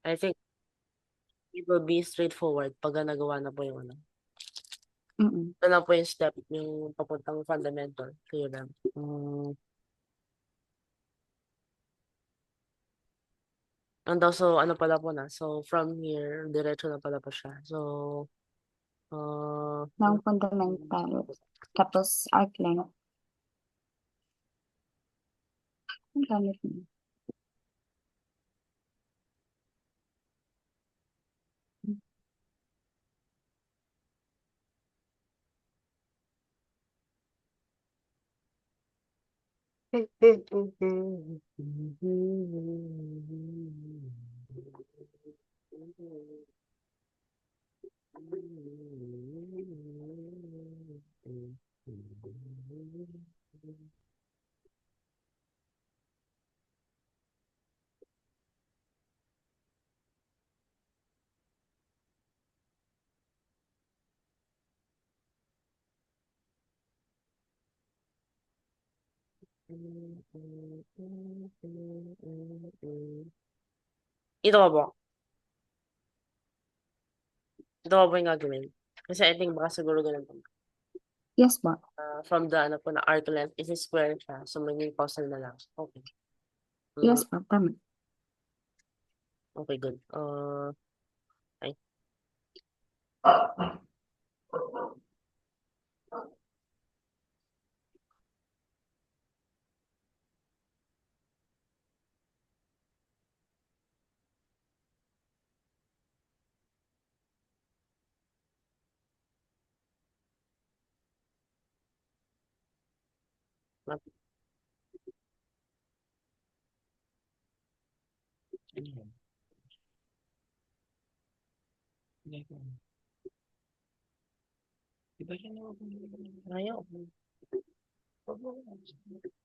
I think it will be straightforward pagka nagawa na po yung ano. Mm. Ito lang po yung step, yung papuntang fundamental theorem. And also, ano pala po na, so from here, diretso na pala po siya. So, Ng fundamental. Tapos arc length. Ang gamit mo. ito ba po? Ito ba po yung gagawin? Kasi I think baka siguro ganun po. Yes po. From the ano po na arc length, is square siya. So, maging causal na lang. Okay. Yes po. Tama. Okay, good. Ay, map. Diba siya na ayaw.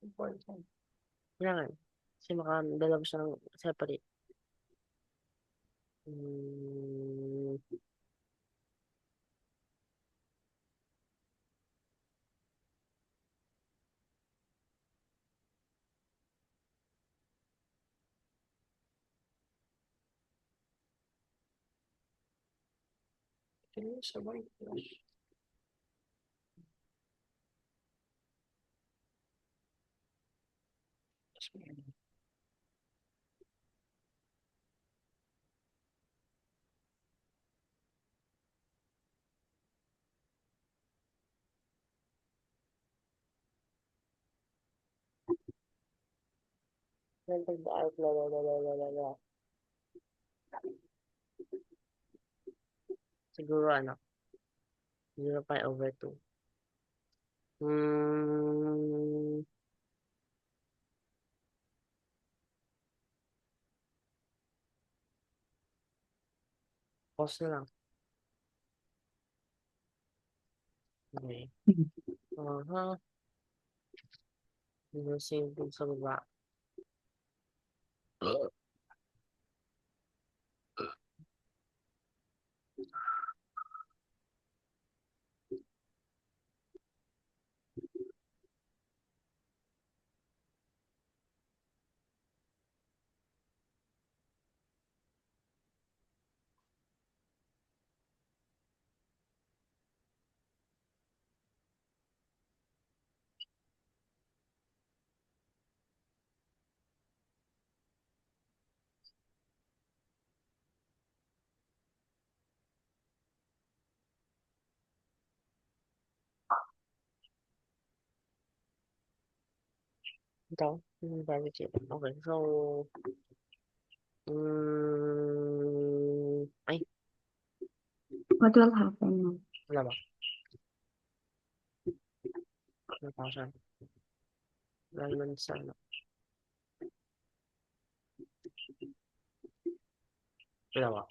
Important. Kailangan. Kasi makadala siya ng separate. Sabay. Siguro ano, 0./2. Pause na lang. Okay. Save dun sa baba. Ito, yung barbecue. Okay, so, ay, What will happen now? wala ba? 1,000. Wala naman sa ano. Wala ba?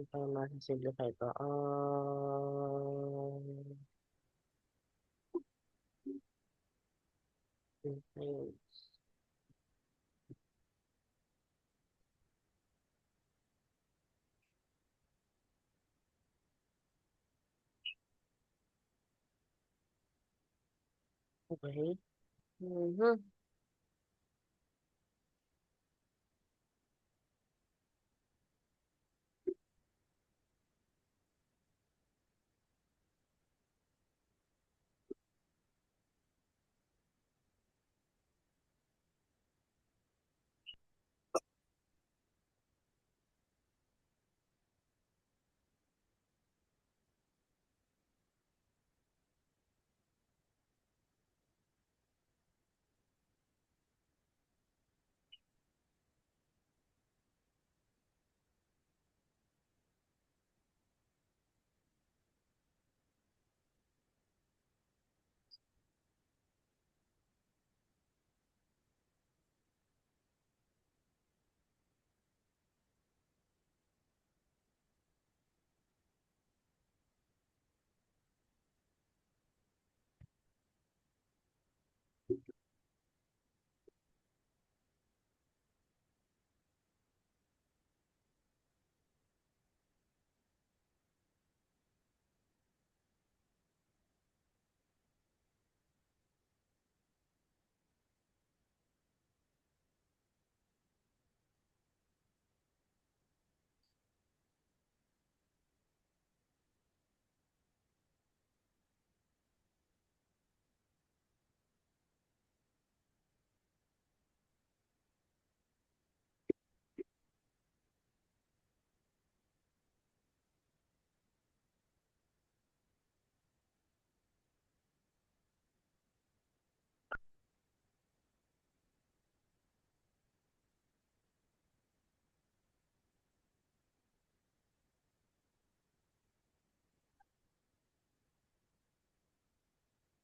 Para ma-simplify ito. Okay. Okay. Mhm.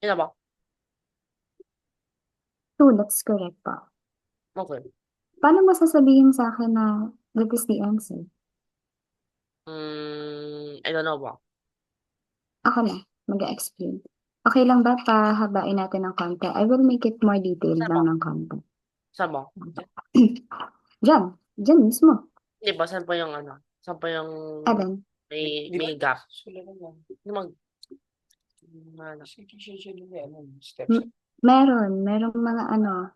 Yun na ba? Two, that's correct po. Okay. Paano mo sasabihin sa akin na that is the answer? I don't know ba? Ako na, mag-explain. Okay lang ba pahabain natin ng konti? I will make it more detailed Saan ba? lang ng konti. Saan ba? Diyan, diyan mismo. Hindi ba? Saan pa yung ano? Saan pa yung Alin? may gap? Yung mag... Ano? M- merong mga ano,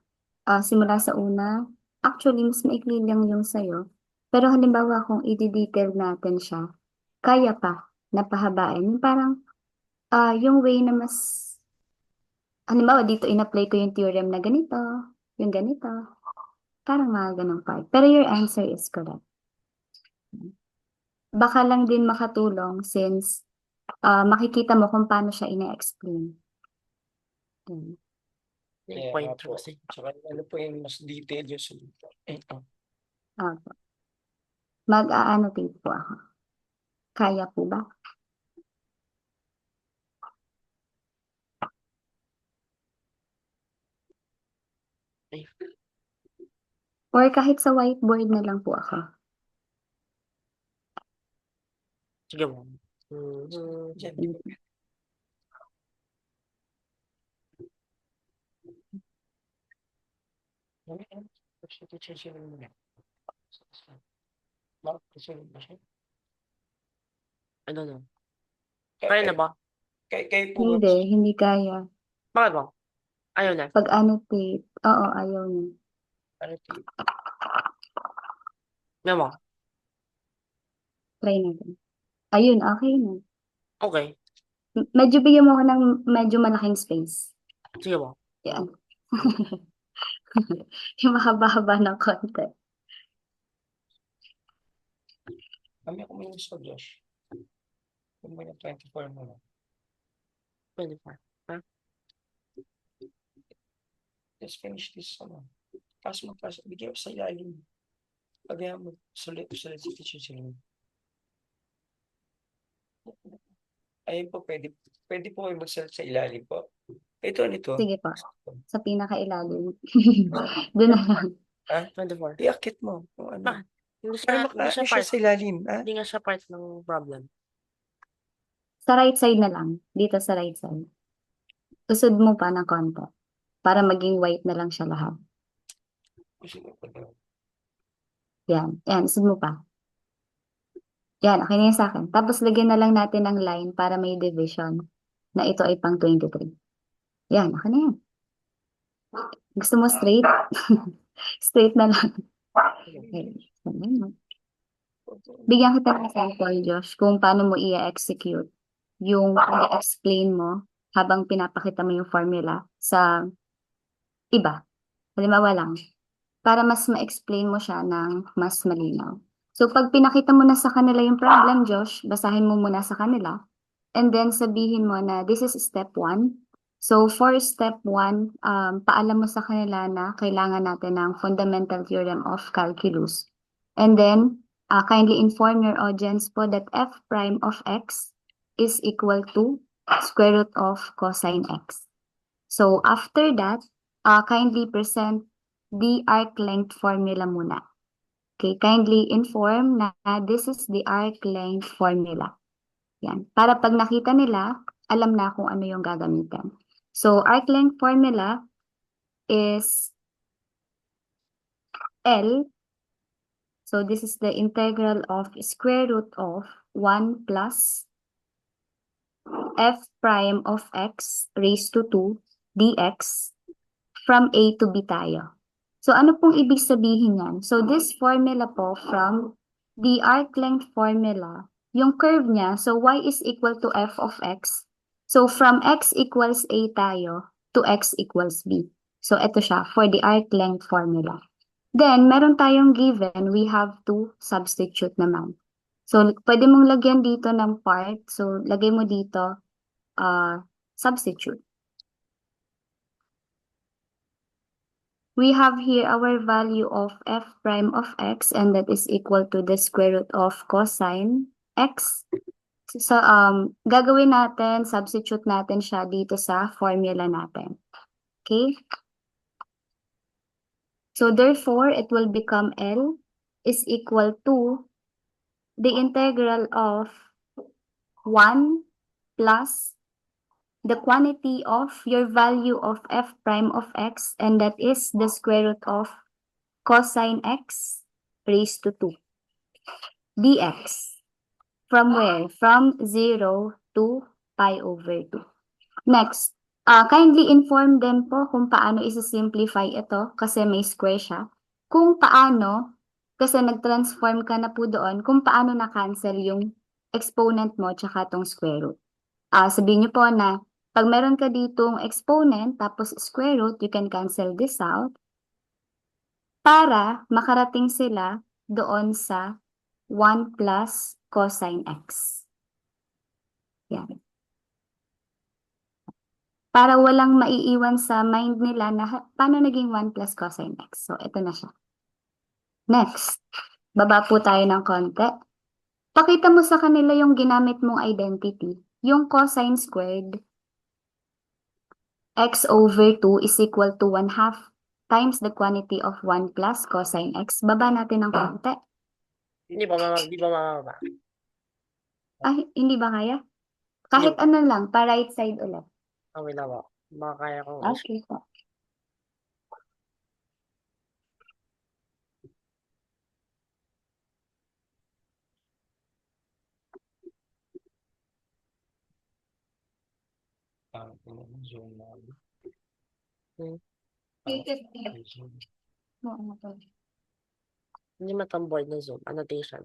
simula sa una. Actually, mas maikli lang yung sa'yo. Pero halimbawa kung i-detail natin siya, kaya pa napahabain. Yung parang, yung way na mas, halimbawa dito in-apply ko yung theorem na ganito, yung ganito. Parang mga ganong part. Pero your answer is correct. Baka lang din makatulong since makikita mo kung paano siya ina-explain. Yun. Yung Kaya nga pointer po. kasi. Tsaka ano po yung mas detailed yung sagot. Opo. Mag-a-annotate po ako. Kaya po ba? Ay, Or kahit sa whiteboard na lang po ako. sige mo. Mhm. Diyan, di ba? I don't know. Kaya na ba? Kayo po ba? Hindi kaya. Bakit ba? Ayaw na. Pag-annotate, oo, ayaw niya. Ano tayo? Yan ba? Try natin. Ayun, okay na. Okay. Medyo bigyan mo ako ng medyo malaking space. Sige ba? Yan. Yung mahaba-haba ng konti. Kami ako may gusto, Josh. Kung may 24 mo na. 24. Ha? Let's finish this, ano. Pass. Bigyan ko sa ilalim. Pagaya mo, sulit si teacher sila. Ayun po, pwede po kayo magsalit sa ilalim po. Ito. Sige po. Sa pinakailalim. Doon na lang. Ha? 24. Iakit mo. Kung ano. Bakit? Hindi Para siya makaano siya part. sa ilalim, Hindi nga siya part ng problem. Sa right side na lang. Dito sa right side. Usod mo pa ng konti. Para maging white na lang siya lahat. Yan. Yan. Usod mo pa. Yan. Okay na yan sa akin. Tapos lagyan na lang natin ng line para may division. Na ito ay pang 23. Yan. Okay na yan. Gusto mo straight? Straight na lang. Okay. Bigyan kita ng sample, Josh, kung paano mo i-execute yung i-explain mo habang pinapakita mo yung formula sa iba. Halimbawa lang, para mas ma-explain mo siya ng mas malinaw. So, pag pinakita mo na sa kanila yung problem, Josh, basahin mo muna sa kanila. And then, sabihin mo na this is step 1. So, for step 1, paalam mo sa kanila na kailangan natin ng fundamental theorem of calculus. And then, kindly inform your audience po that f prime of x is equal to square root of cosine x. So, after that, kindly present the arc length formula muna. Okay, kindly inform na this is the arc length formula. Yan. Para pag nakita nila, alam na kung ano yung gagamitin. So, arc length formula is L. So, this is the integral of square root of 1 plus f prime of x raised to 2 dx from A to B tayo. So, ano pong ibig sabihin yan? So, this formula po from the arc length formula, yung curve niya, so y is equal to f of x. So, from x equals A tayo to x equals B. So, ito siya for the arc length formula. Then, meron tayong given, we have to substitute naman. So, pwede mong lagyan dito ng part. So, lagay mo dito, substitute. We have here our value of f prime of x, and that is equal to the square root of cosine x. So, gagawin natin, substitute natin siya dito sa formula natin. Okay? So, therefore, it will become L is equal to the integral of 1 plus the quantity of your value of f prime of x, and that is the square root of cosine x raised to 2 dx. From where? From 0 to pi over 2. Next, kindly inform them po kung paano isa-simplify ito kasi may square siya. Kung paano, kasi nag-transform ka na po doon, kung paano na-cancel yung exponent mo tsaka tong square root. Sabihin niyo po na pag meron ka ditong exponent tapos square root, you can cancel this out para makarating sila doon sa 1 plus cosine x. Yan. Para walang maiiwan sa mind nila na paano naging 1 plus cosine x. So, ito na siya. Next, baba po tayo ng konti. Pakita mo sa kanila yung ginamit mong identity. Yung cosine squared, x over 2 is equal to 1/2 times the quantity of 1 plus cosine x. Baba natin ng konti. Di ba mababa? Ay, hindi ba kaya? Kahit ano lang, pa right side ulit. Okay na ba? Baka kaya kong Okay po. Zoom na. Hindi matamboard na Zoom. Annotation.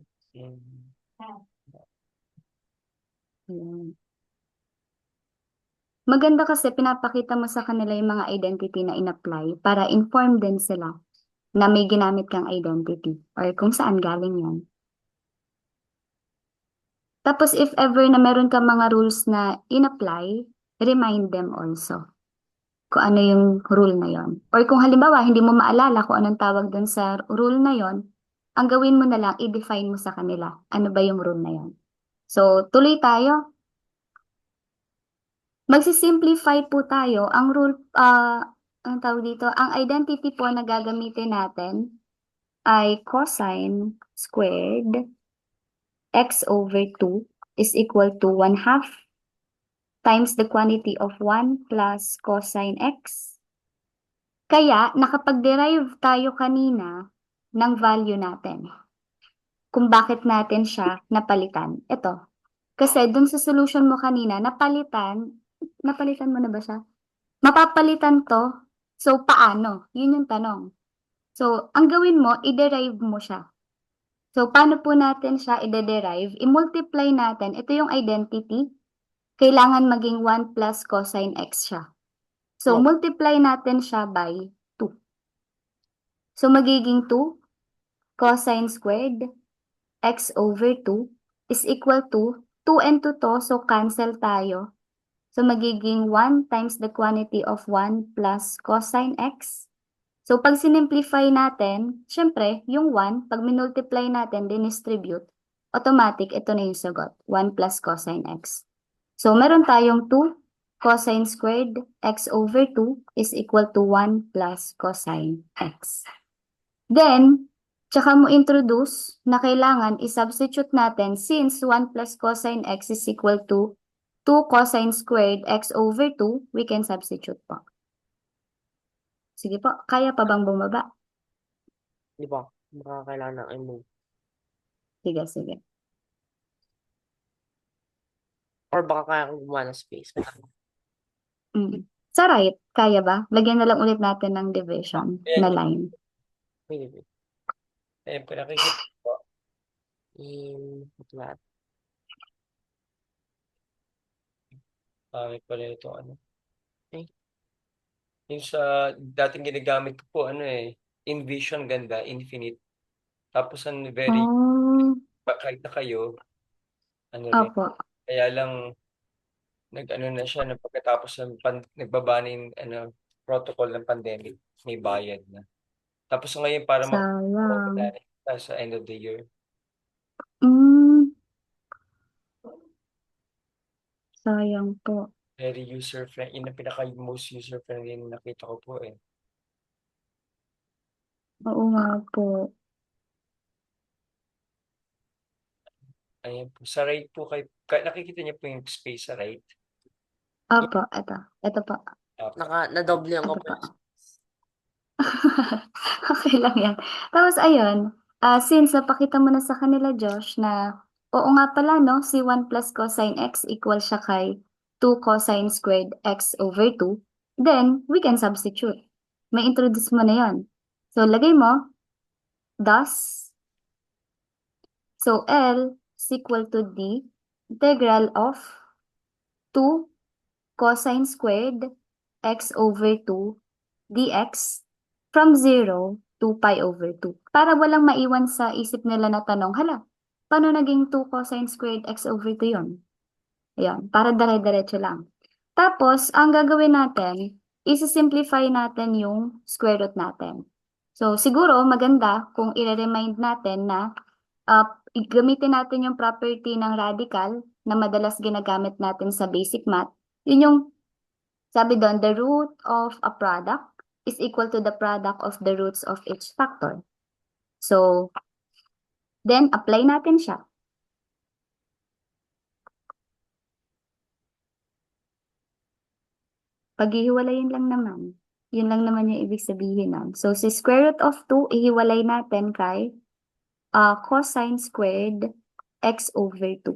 Maganda kasi pinapakita mo sa kanila yung mga identity na in-apply para inform din sila na may ginamit kang identity or kung saan galing yan. Tapos if ever na meron kang mga rules na in-apply, remind them also kung ano yung rule na yon. Or kung halimbawa hindi mo maalala kung anong tawag dun sa rule na yon, ang gawin mo na lang, i-define mo sa kanila ano ba yung rule na yon. So, tuloy tayo. Magsisimplify po tayo. Ang rule, ang tawag dito, ang identity po na gagamitin natin ay cosine squared x over 2 is equal to 1/2 times the quantity of 1 plus cosine x. Kaya, nakapag-derive tayo kanina ng value natin. Kung bakit natin siya napalitan. Ito. Kasi dun sa solution mo kanina, napalitan mo na ba siya? Mapapalitan to. So, paano? Yun yung tanong. So, ang gawin mo, i-derive mo siya. So, paano po natin siya i-derive? I-multiply natin. Ito yung identity. Kailangan maging 1 plus cosine x siya. So, Oh. multiply natin siya by 2. So, magiging 2 cosine squared x over 2 is equal to 2 and 2 to, so cancel tayo. So, magiging 1 times the quantity of 1 plus cosine x. So, pag sinimplify natin, syempre, yung 1, pag minultiply natin, dinistribute, automatic, ito na yung sagot, 1 plus cosine x. So, meron tayong 2 cosine squared x over 2 is equal to 1 plus cosine x. Then, tsaka mo introduce na kailangan i-substitute natin since 1 plus cosine x is equal to 2 cosine squared x over 2, we can substitute po. Sige po, kaya pa bang bumaba? Di ba? Baka kailangan ng i-move. Sige, sige. Or baka kaya kong gumawa ng space. Sa right, kaya ba? Lagyan na lang ulit natin ng division na line. Maybe. Ayan po, nakikita po. Flat. Pangit pala ito, ano. Okay. Yung sa dating ginagamit ko po, InVision, ganda, infinite. Tapos very, Oh, kahit na kayo, rin. opo. Kaya lang, nag-ano na siya, pagkatapos ng nagbaba na yung, protocol ng pandemic, may bayad na. Tapos ngayon, para Sayang. sa end of the year. Mm, sayang po. Very user-friendly. Yun ang pinaka-most user-friendly na nakita ko po eh. Oo nga po. Ayan po. Sa right po, nakikita niyo po yung space sa right. Opo, ito. Ito po. Nadoble ang Ito ko po. Okay lang yan. Tapos ayun, since napakita mo na sa kanila, Josh, na oo nga pala, no, si 1 plus cosine x equal siya kay 2 cosine squared x over 2, then we can substitute. May introduce mo na yon. So, lagay mo, thus, so L is equal to D, integral of 2 cosine squared x over 2 dx from 0 to pi over 2. Para walang maiwan sa isip nila na tanong, hala, paano naging 2 cosine squared x over 2 yun? Ayan, para dire-diretso lang. Tapos, ang gagawin natin, isi-simplify natin yung square root natin. So, siguro maganda kung i-remind natin na gamitin natin yung property ng radical na madalas ginagamit natin sa basic math. Yun yung, sabi doon, the root of a product is equal to the product of the roots of each factor. So, then apply natin siya. Paghihiwalayin lang naman. Yun lang naman yung ibig sabihin nun. So, si square root of 2, ihiwalay natin kay cosine squared x over 2.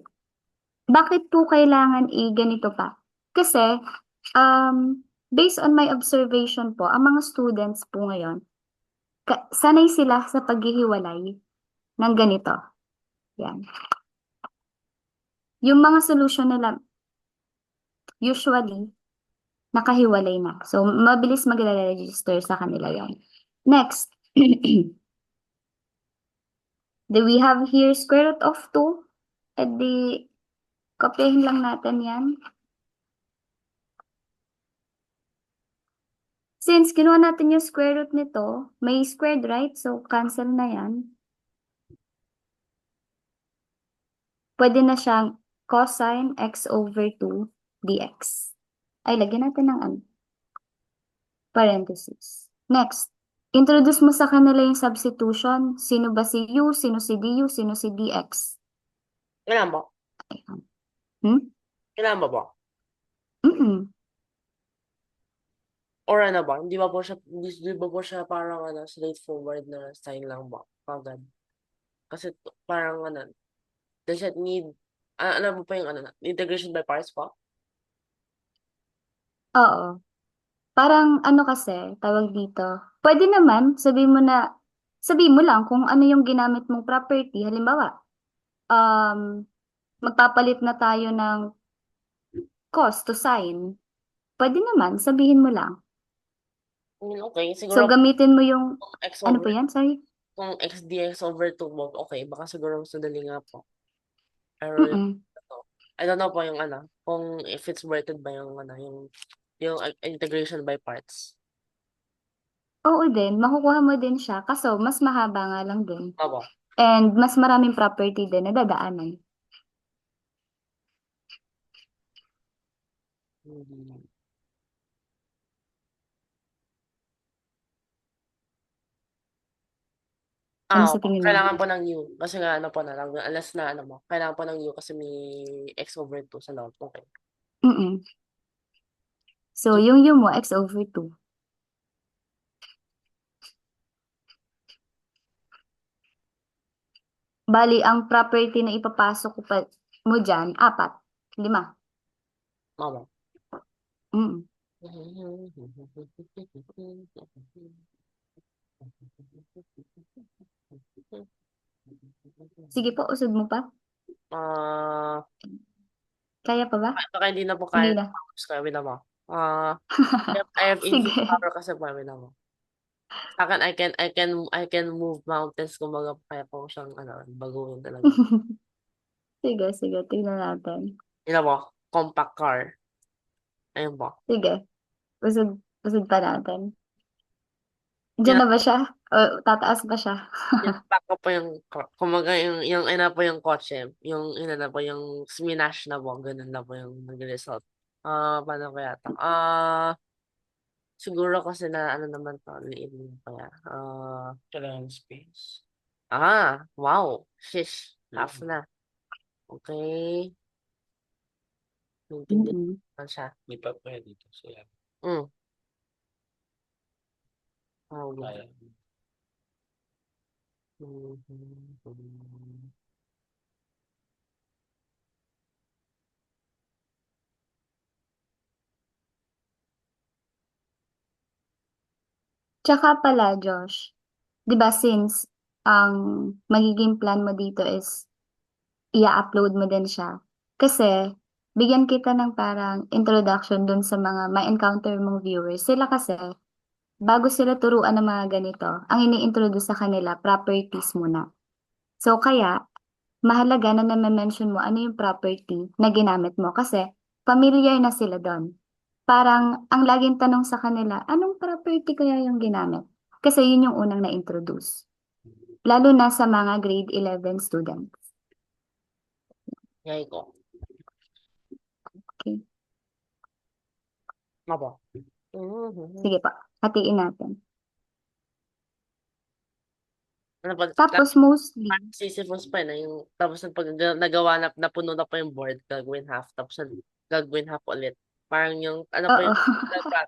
Bakit po kailangan ganito pa? Kasi, based on my observation po, ang mga students po ngayon, sanay sila sa paghihiwalay ng ganito. Yan. Yung mga solution nila, usually, nakahiwalay na. So, mabilis mag-register sa kanila yan. Next, do we have here square root of 2? E di, kopyahin lang natin yan. Since kinuha natin yung square root nito, may squared, right? So, cancel na yan. Pwede na siyang cosine x over 2 dx. Ay, lagyan natin ng parenthesis. Next, Introduce mo sa kanila yung substitution. Sino ba si U, sino si DU, sino si DX. Kailangan ba? Ayan. Hmm? Kailangan ba ba? Mm-mm. Or ano ba? Hindi ba po siya parang straightforward na style lang ba? Kagad. Kasi parang does it need, ano mo pa yung integration by parts pa? Oo. Parang ano kasi, tawag dito. Pwede naman, sabihin mo lang kung ano yung ginamit mong property. Halimbawa, magpapalit na tayo ng cost to sign. Pwede naman, sabihin mo lang. Okay, So, siguro gamitin mo yung, kung x ano over, po yan? Sorry. kung x dx over 2 mo, okay, baka siguro mas madali nga po. Pero yung, Mm-mm. I don't know po yung kung if it's worth it ba yung integration by parts. Oo din, makukuha mo din siya. Kaso, mas mahaba nga lang din. Aba. And mas maraming property din na dadaanan. Hmm. Ano sa Opo. tingin mo? Kailangan po ng U. Kasi nga po alas na mo. Kailangan po ng U kasi may x over 2 sa loob. Okay. Mm-mm. So, yung U mo, x over 2. Bali, ang property na ipapasok ko pa mo dyan, 4, 5. Mama. Mm. Sige po, usod mo pa. Ah, Kaya pa ba? baka hindi na po Hindi kaya na. ng powers ko. Sabi na mo. I have infinite Sige. power kasi sabi na mo. Sa akin, I can move mountains. Kumbaga, kaya po siyang, baguhin talaga. Sige, sige. Tingnan natin. Yun na po. Compact car. Ayun po. Sige. Usod, usod pa natin. Yun Diyan na ba siya? O tataas ba siya? yung back ko po kumbaga yung po yung kotse, yung na po yung sminash na po, ganun na po yung nag-result. Paano kaya to? Siguro kasi na naman to, liit mo kaya. Kailangan space. Wow. Shish. Half na. Okay. Naintindihan Mm-mm. naman siya. Hindi pa pwede dito. So, yan. Mm. Oh, Kaya. Tsaka pala, Josh, 'di ba since ang magiging plan mo dito is i-upload mo din siya. Kasi bigyan kita ng parang introduction dun sa mga ma-encounter mong viewers. Sila kasi, bago sila turuan ng mga ganito, ang ini-introduce sa kanila, properties muna. So kaya, mahalaga na na-mention mo ano yung property na ginamit mo kasi familiar na sila doon. Parang ang laging tanong sa kanila, anong property kaya yung ginamit? Kasi yun yung unang na-introduce. Lalo na sa mga grade 11 students. Yay ko. Okay. Apo. Sige pa, hatiin natin. Ano pa, Tapos mostly, Sisyphus pa na yung, tapos pag nagawa napuno na pa yung board, gagawin half, tapos gagawin half ulit. Parang yung, pa oo. yung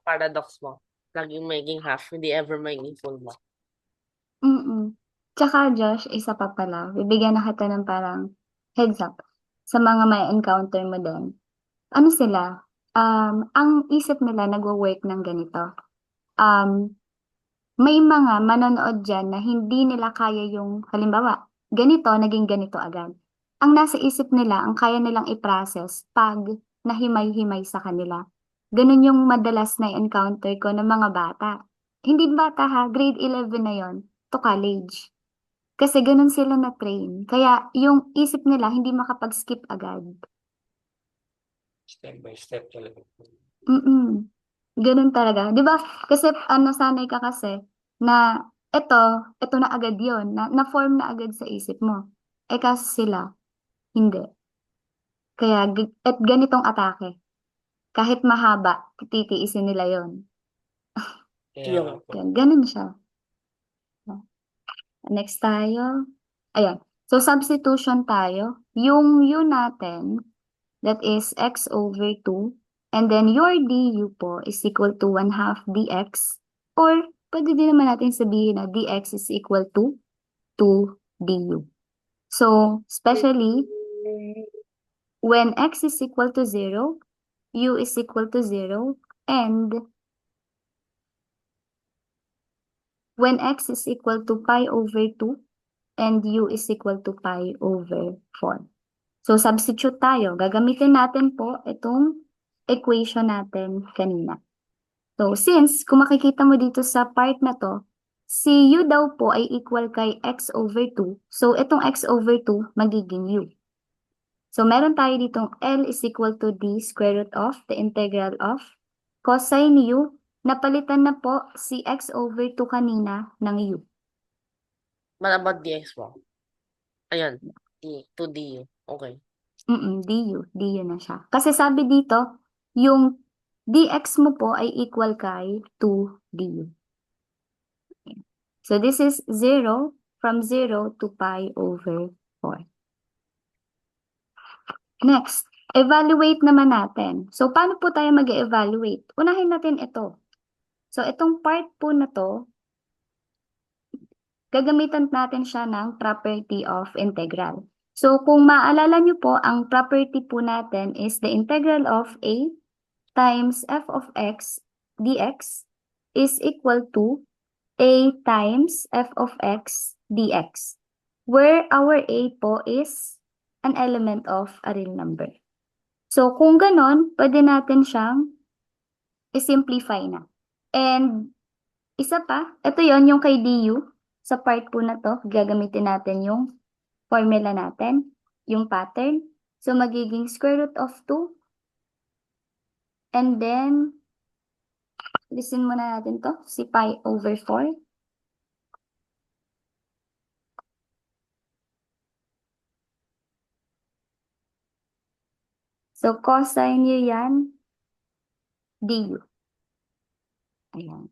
paradox mo, laging maging half, hindi ever maging full mo. Mm-mm. Tsaka Josh, isa pa pala, bibigyan na kita ng parang heads up sa mga may encounter mo din. Ano sila? Ang isip nila nagwo-work ng ganito. Um, May mga manonood dyan na hindi nila kaya yung, halimbawa, ganito, naging ganito agad. Ang nasa isip nila, ang kaya nilang i-process pag nahimay-himay sa kanila. Ganun yung madalas na encounter ko ng mga bata. Hindi bata ha, grade 11 na yon to college. Kasi ganun sila na-train. Kaya yung isip nila hindi makapag-skip agad. Step by step talaga. Mm. Ganun talaga. 'Di ba? Kasi sanay ka kasi na ito na agad 'yon, na-form na agad sa isip mo. Eh kasi sila, hindi. Kaya at ganitong atake, kahit mahaba, titiisin nila 'yon. Kaya nga Yung, po. Ganun siya. Next tayo. Ayan. So, substitution tayo. Yung u natin, that is x over 2. And then your du po is equal to 1/2 dx. Or, pwede din naman natin sabihin na dx is equal to 2 du. So, especially when x is equal to 0, u is equal to 0, and when x is equal to pi over 2, and u is equal to pi over 4. So, substitute tayo. Gagamitin natin po itong equation natin kanina. So, since kung makikita mo dito sa part na to, si u daw po ay equal kay x over 2. So, itong x over 2 magiging u. So, meron tayo ditong L is equal to d square root of the integral of cosine u. Napalitan na po si x over 2 kanina ng u. What about dx mo? Ayan. 2du. Okay. Du na siya. Kasi sabi dito, yung dx mo po ay equal kay 2 du. So, this is 0 from 0 to pi over 4. Next, evaluate naman natin. So, paano po tayo mag-evaluate? Unahin natin ito. So, itong part po na to, gagamitan natin siya ng property of integral. So, kung maalala nyo po, ang property po natin is the integral of a times f of x dx is equal to a times f of x dx, where our a po is an element of a real number. So, kung ganon, pwede natin siyang i-simplify na. And, isa pa, ito yon yung kay du. Sa part po na to, gagamitin natin yung formula natin, yung pattern. So, magiging square root of 2. And then, listen muna natin to, si pi over 4. So, cosine nyo yan, du. Ayan.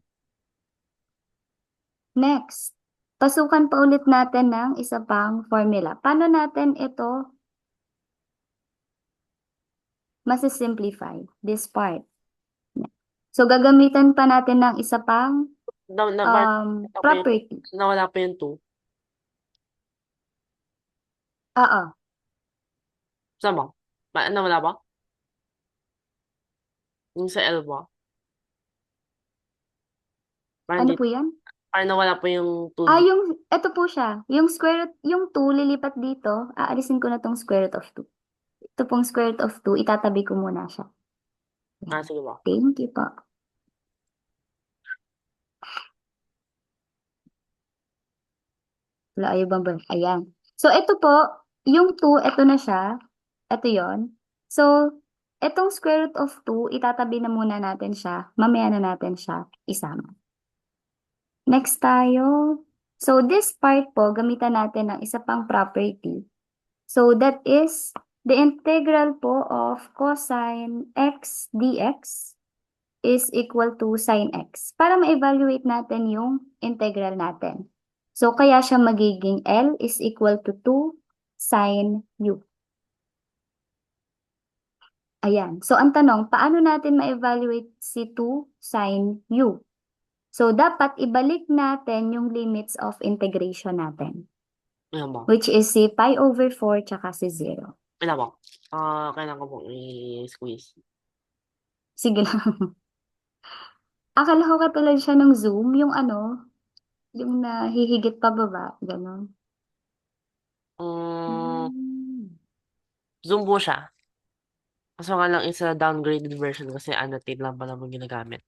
Next, pasukan pa ulit natin ng isa pang formula. Paano natin ito masisimplify, this part? So, gagamitan pa natin ng isa pang property. Nawala pa yung 2. Oo. Sama. Nawala ba? Yung sa L ba? Parang Ano po yan? Parang nawala pa yung 2. Ito po siya. Yung square root, yung 2, lilipat dito. Aalisin ko na tong square root of 2. Ito pong square root of 2, itatabi ko muna siya. Sige ba? Thank you po. Wala, ayaw bang ba? Ayan. So, ito po, yung 2, ito na siya. Ito yon. So, itong square root of 2, itatabi na muna natin siya. Mamaya na natin siya isama. Next tayo. So, this part po, gamitan natin ng isa pang property. So, that is the integral po of cosine x dx is equal to sine x. Para ma-evaluate natin yung integral natin. So, kaya siya magiging L is equal to 2 sine u. Ayan. So, ang tanong, paano natin ma-evaluate si 2 sine u? So, dapat ibalik natin yung limits of integration natin. Ayan ba? Which is si pi over 4 tsaka si 0. Ayan ba? Kailangan ko pong i-squeeze. Sige lang. Akala ko katulad siya ng Zoom, yung yung nahihigit pababa, gano'n. Zoom po siya. Kaso nga lang isa downgraded version kasi annotate lang pala mo ginagamit.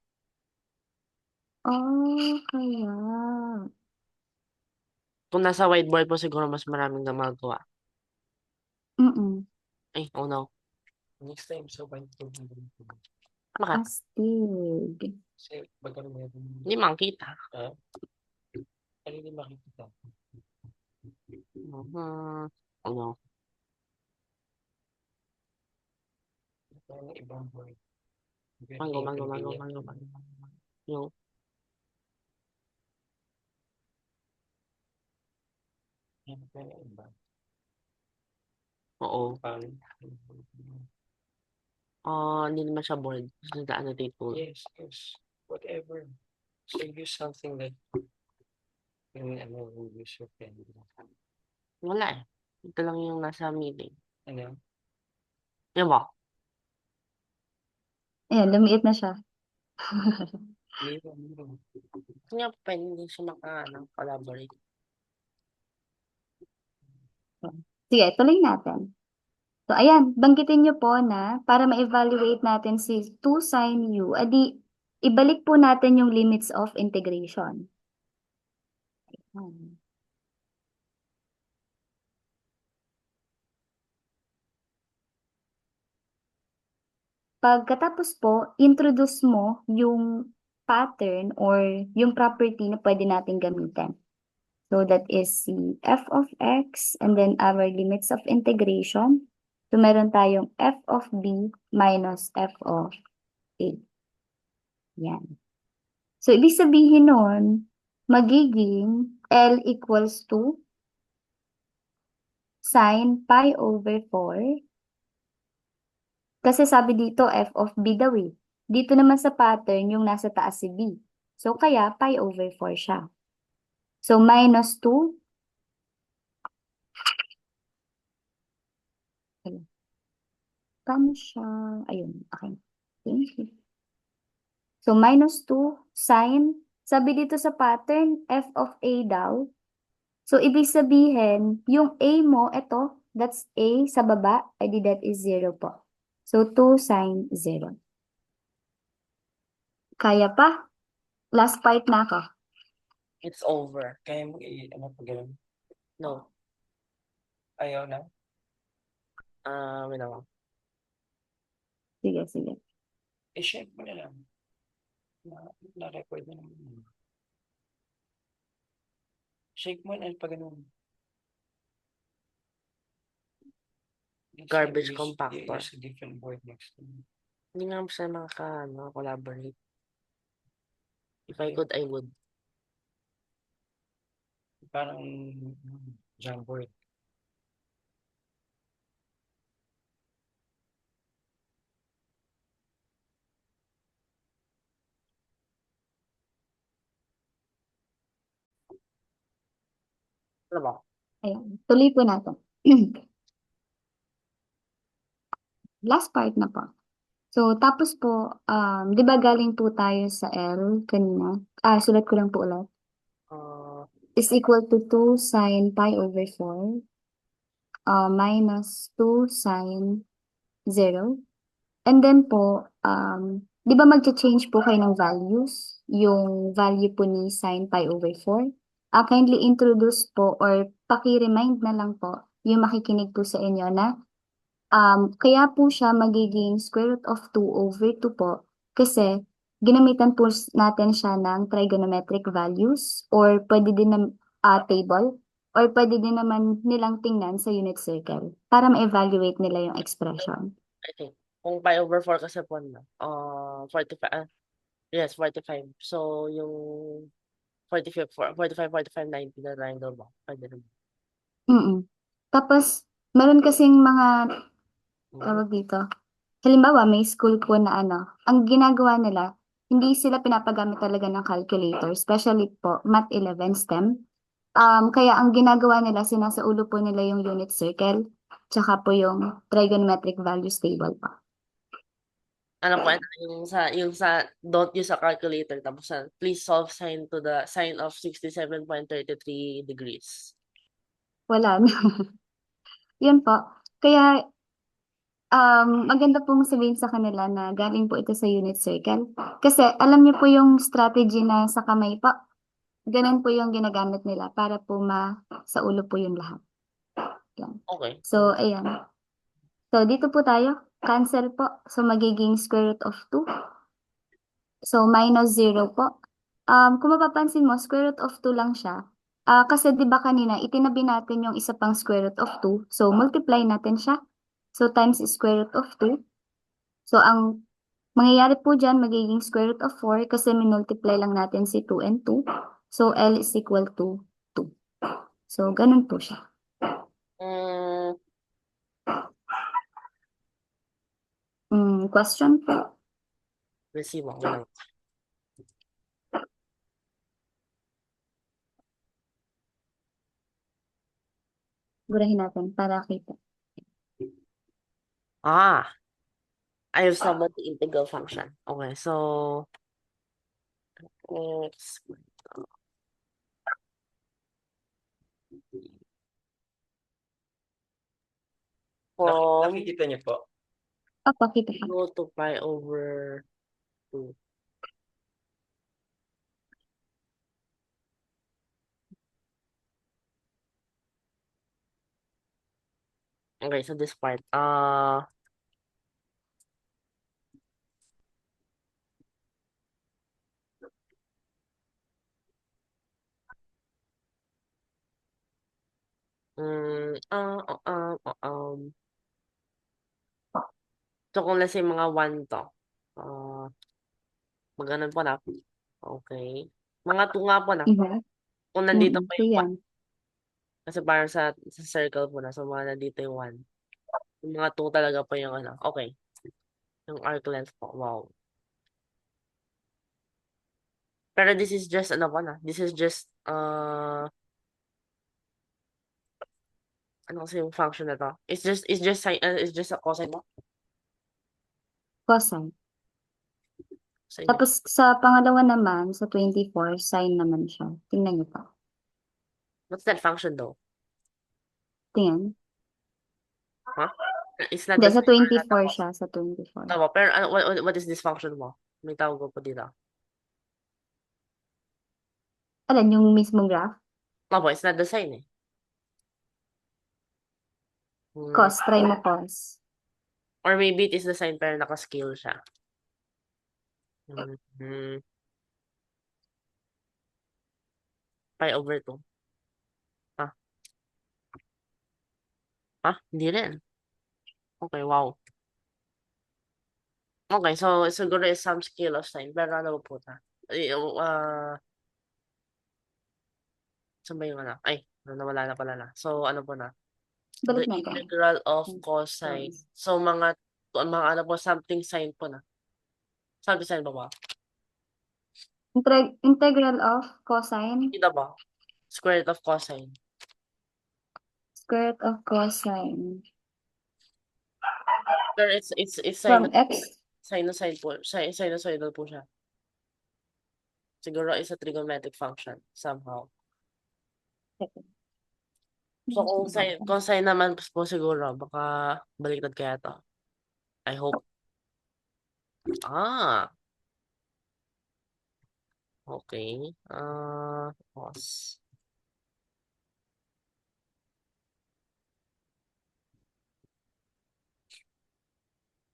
Oh, kaya. Kung nasa whiteboard po siguro mas maraming na magagawa. Ay, oh no. Next time, so ba ito? Bakit? Astig. Kasi magkaroon mo Hindi makita. Ano hindi makikita? Oh no. Parang ibang board. Mango. Yung Ano pa yung iba? Oo. Parang, Hindi naman siya bored. Gusto niya annotate tool. yes, whatever. So use something that will use your pen. Wala eh. Ito lang yung nasa meeting. Ano? Yan ba? Ayan, lumiit na siya. Meron. Gusto niya pa hindi siya collaborate. Sige, tuloy natin. So, ayan, banggitin niyo po na para ma-evaluate natin si 2 sin u, adi ibalik po natin yung limits of integration. Ayan. Pagkatapos po, introduce mo yung pattern or yung property na pwede natin gamitin. So that is si f of x and then our limits of integration. So meron tayong f of b minus f of a. Yan. So ibig sabihin nun, magiging L equals to sin pi over 4. Kasi sabi dito f of b daw eh. Dito naman sa pattern yung nasa taas si b. So kaya pi over 4 siya. So minus 2. Paano siya? Ayun, okay. Thank you. So minus 2 sin, sabi dito sa pattern, f of a daw. So ibig sabihin, yung a mo, ito, that's a sa baba, edi that is 0 po. So 2 sin 0. Kaya pa? Last part na ako. It's over. Kaya mo ano pa ganun? No. Ayaw na? Wait lang. Sige, sige. I-check mo na lang. Na-record na naman. Shake mo na pag ganun. Garbage Use compactor. a different board next time. Hindi nga siya collaborate. If I could, I would. Parang Jamboard. Ano ba? Ayan, tuloy po natin. Last part na po. So, tapos po, di ba galing po tayo sa L kanina? Sulat ko lang po ulit. Is equal to 2 sin pi over 4 minus 2 sin 0. And then po, di ba mag-change po kayo ng values? Yung value po ni sin pi over 4. Kindly introduce po or paki-remind na lang po yung makikinig po sa inyo na kaya po siya magiging square root of 2 over 2 po kasi ginamitan po natin siya ng trigonometric values or pwede din na table or pwede din naman nilang tingnan sa unit circle para ma-evaluate nila yung expression. I think. Kung pi over 4 kasi po, 45. Yes, 45. So, yung 45, 45, 90 na triangle ba? Pwede naman. Tapos, meron kasing mga tawag dito. Halimbawa, may school po na ang ginagawa nila, hindi sila pinapagamit talaga ng calculator, especially po Math 11 STEM. Kaya ang ginagawa nila, sinasa ulo po nila yung unit circle, tsaka po yung trigonometric values table pa. Ano po, yung sa don't use a calculator, tapos please solve sine to the sine of 67.33 degrees. Wala na. Yun po. Kaya, maganda pong sabihin sa kanila na galing po ito sa unit circle. Kasi alam niyo po yung strategy na sa kamay po. Ganun po yung ginagamit nila para po sa ulo po yung lahat. Yan. Okay. So, ayan. So, dito po tayo. Cancel po. So, magiging square root of 2. So, minus 0 po. Kung mapapansin mo, square root of 2 lang siya. Kasi di ba kanina, itinabi natin yung isa pang square root of 2. So, multiply natin siya. So, times square root of 2. So, ang mangyayari po dyan, magiging square root of 4 kasi minultiply lang natin si 2 and 2. So, L is equal to 2. So, ganun po siya. Mm, Question po. let's see mo. Wait lang. Burahin natin para kita. I have summoned the integral function. Okay, so let's from Nakikita niyo po? Opo, kita po. go to pi over 2. Okay, so this part. Mm, uh, uh, uh, uh, um, so kung let's say mga 1 to, maganon po na. Okay. Mga 2 nga po na. Mhm. Kung nandito pa So, yung 1. yan. Kasi parang sa circle po na. So mga nandito yung 1. Yung mga 2 talaga po yung ano. Okay. Yung arc length po. Wow. Pero this is just ano po na. This is just ano kasi yung function na to? It's just a cosine mo. Cosine. Sine. Tapos, sa pangalawa naman, sa 24, sine naman siya. Tingnan niyo pa. What's that function though? Tingnan. Huh? It's not Hindi, the sa sine or not the 24 cos. siya. Sa 24. Tama, pero ano, what is this function mo? May tawag ko po dito. Alam, yung mismong graph? Tama, it's not the sine eh. Hmm. Cos, try mo cos. Or maybe it is the sine pero naka-scale siya. Pi over 2. Ah, hindi rin. Okay, wow. Okay, so siguro is some scale of sine. Pero ano po ta? Saan ba yung ano? Ay, nawala na pala na. So, ano po na? The Balik natin. integral of cosine. So, mga ano po, something sine po na. Something sine ba? Integral of cosine. Kita ba? Square root of cosine. Square root of cosine. Pero it's From x. sinusoid po. Sinusoidal po siya. Siguro is a trigonometric function somehow. So kung sine naman po siguro, baka baliktad kaya to. I hope. Okay. Pause.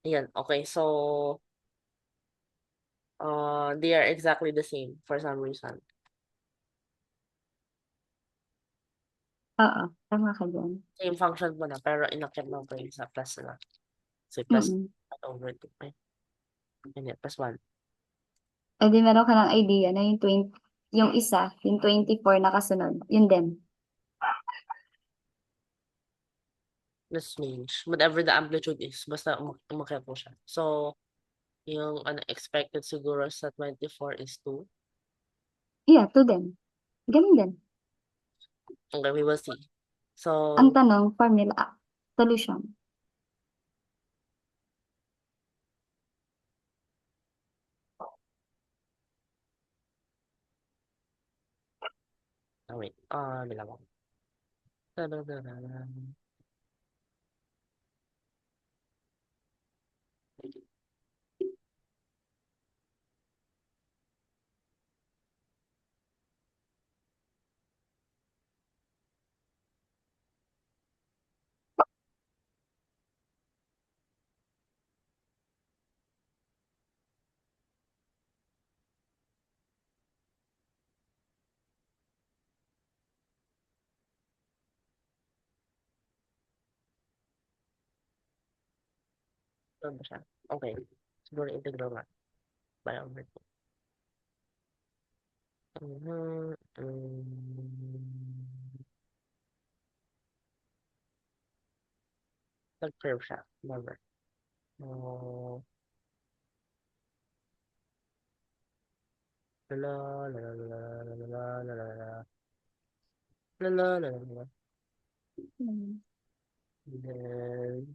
Ayan, okay. So, they are exactly the same for some reason. Oo, tama ka dyan. Same function po na, pero inakyat mo pa yung sa plus na. So, plus Mm-mm. over 2. Ay, ganyan, plus 1. Eh di meron ka ng idea na yung 20, yung isa, yung 24 na kasunod, yun din. Let's change. Whatever the amplitude is, basta umakyat po siya. So, yung unexpected siguro sa 24 is 2. Yeah, 2 din. Ganun din. Okay, we will see. So, Ang tanong, formula, solution. wait. Bilang ko. Ano ba siya? Okay. Siguro integral nga. By over 2. Nag-curve siya. Never. Oh. La la la la la la la la la la. La la la la la. Hmm. Then,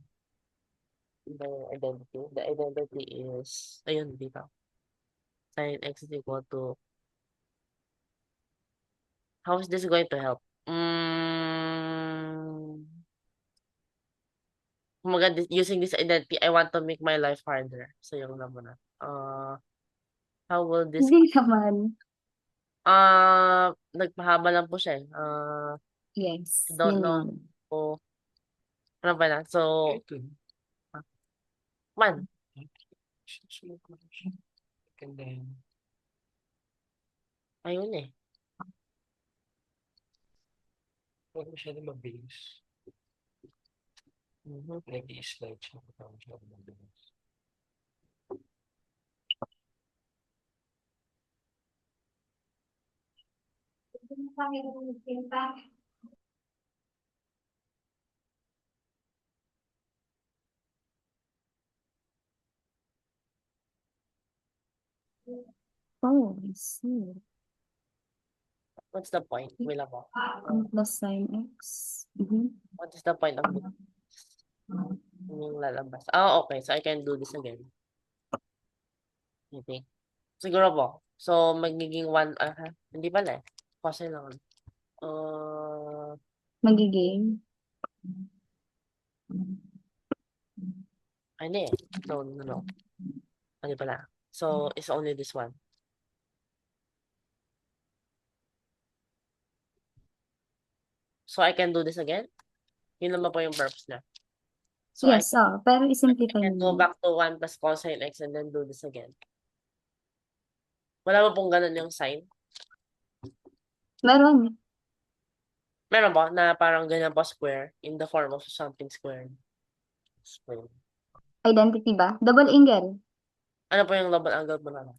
the identity is, ayun, dito. Sin x is equal to, how is this going to help? Kumaga, using this identity, I want to make my life harder. So, yung naman na. How will this, Hindi naman. nagpahaba lang po siya eh. Yes, I don't yun know. lang. So, ano ba na? So, Ito. man, Susunod ko lang siya. And then, ayun eh. huwag masyado mabilis. Mhm. Nag-i-slide siya. Huwag masyado mabilis. Oh, I see. What's the point? Wala po. 1 plus sin x. Mhm. What is the point of this? Yung lalabas. Okay. So, I can do this again. Okay. Siguro po. So, magiging 1, hindi pala eh. Kasi lang. Magiging. Hindi eh. So, no. Hindi pala. So, it's only this one. So, I can do this again? Yun naman po yung verbs na. So, Yes, pero I isimplify can go mo. back to 1 plus cosine x and then do this again. Wala ba pong ganun yung sign? Meron. Meron ba na parang ganyan po square in the form of something squared? Square. Identity ba? Double angle. Ano po yung double angle mo na?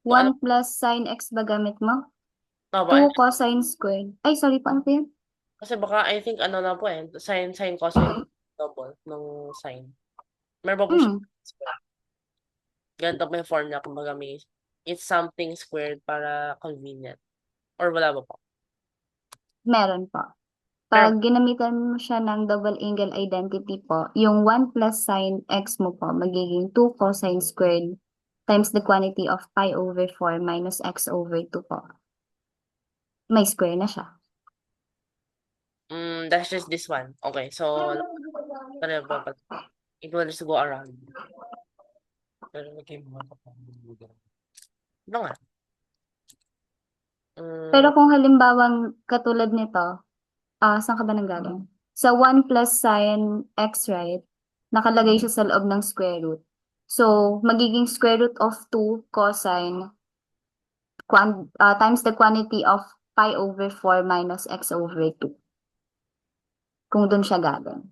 1 plus sin x ba gamit mo? No, 2 cosine squared. Ay, sorry, paano po yun? kasi baka I think ano na po eh, sin cosine double nung sin. Meron ba po siya square? Ganito po yung formula kumbaga may it's something squared para convenient. Or wala ba po? Meron po. Meron. Pag ginamitan mo siya ng double angle identity po, yung 1 plus sin x mo po, magiging 2 cosine squared times the quantity of pi over 4 minus x over 2 po. May square na siya. That's just this one. Okay, so ano ba? It will just go around. Pero lagay mo mga kapamilya. Ano nga? Pero kung halimbawang katulad nito, saan ka ba nanggaling? Sa 1 plus sin x, right? Nakalagay siya sa loob ng square root. So, magiging square root of 2 cosine times the quantity of pi over 4 minus x over 2. Kung doon siya galing.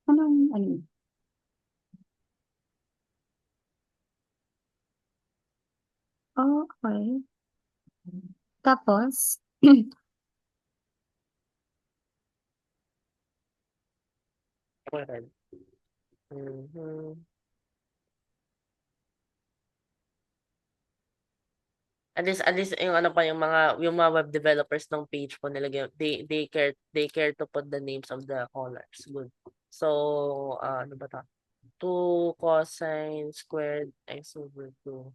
Ano? Okay. Tapos, Okay. Mhm. At least yung ano pa yung mga web developers ng page po nilagay they care to put the names of the colors. Good. So, ano ba 'to? 2 cosine squared x over 2.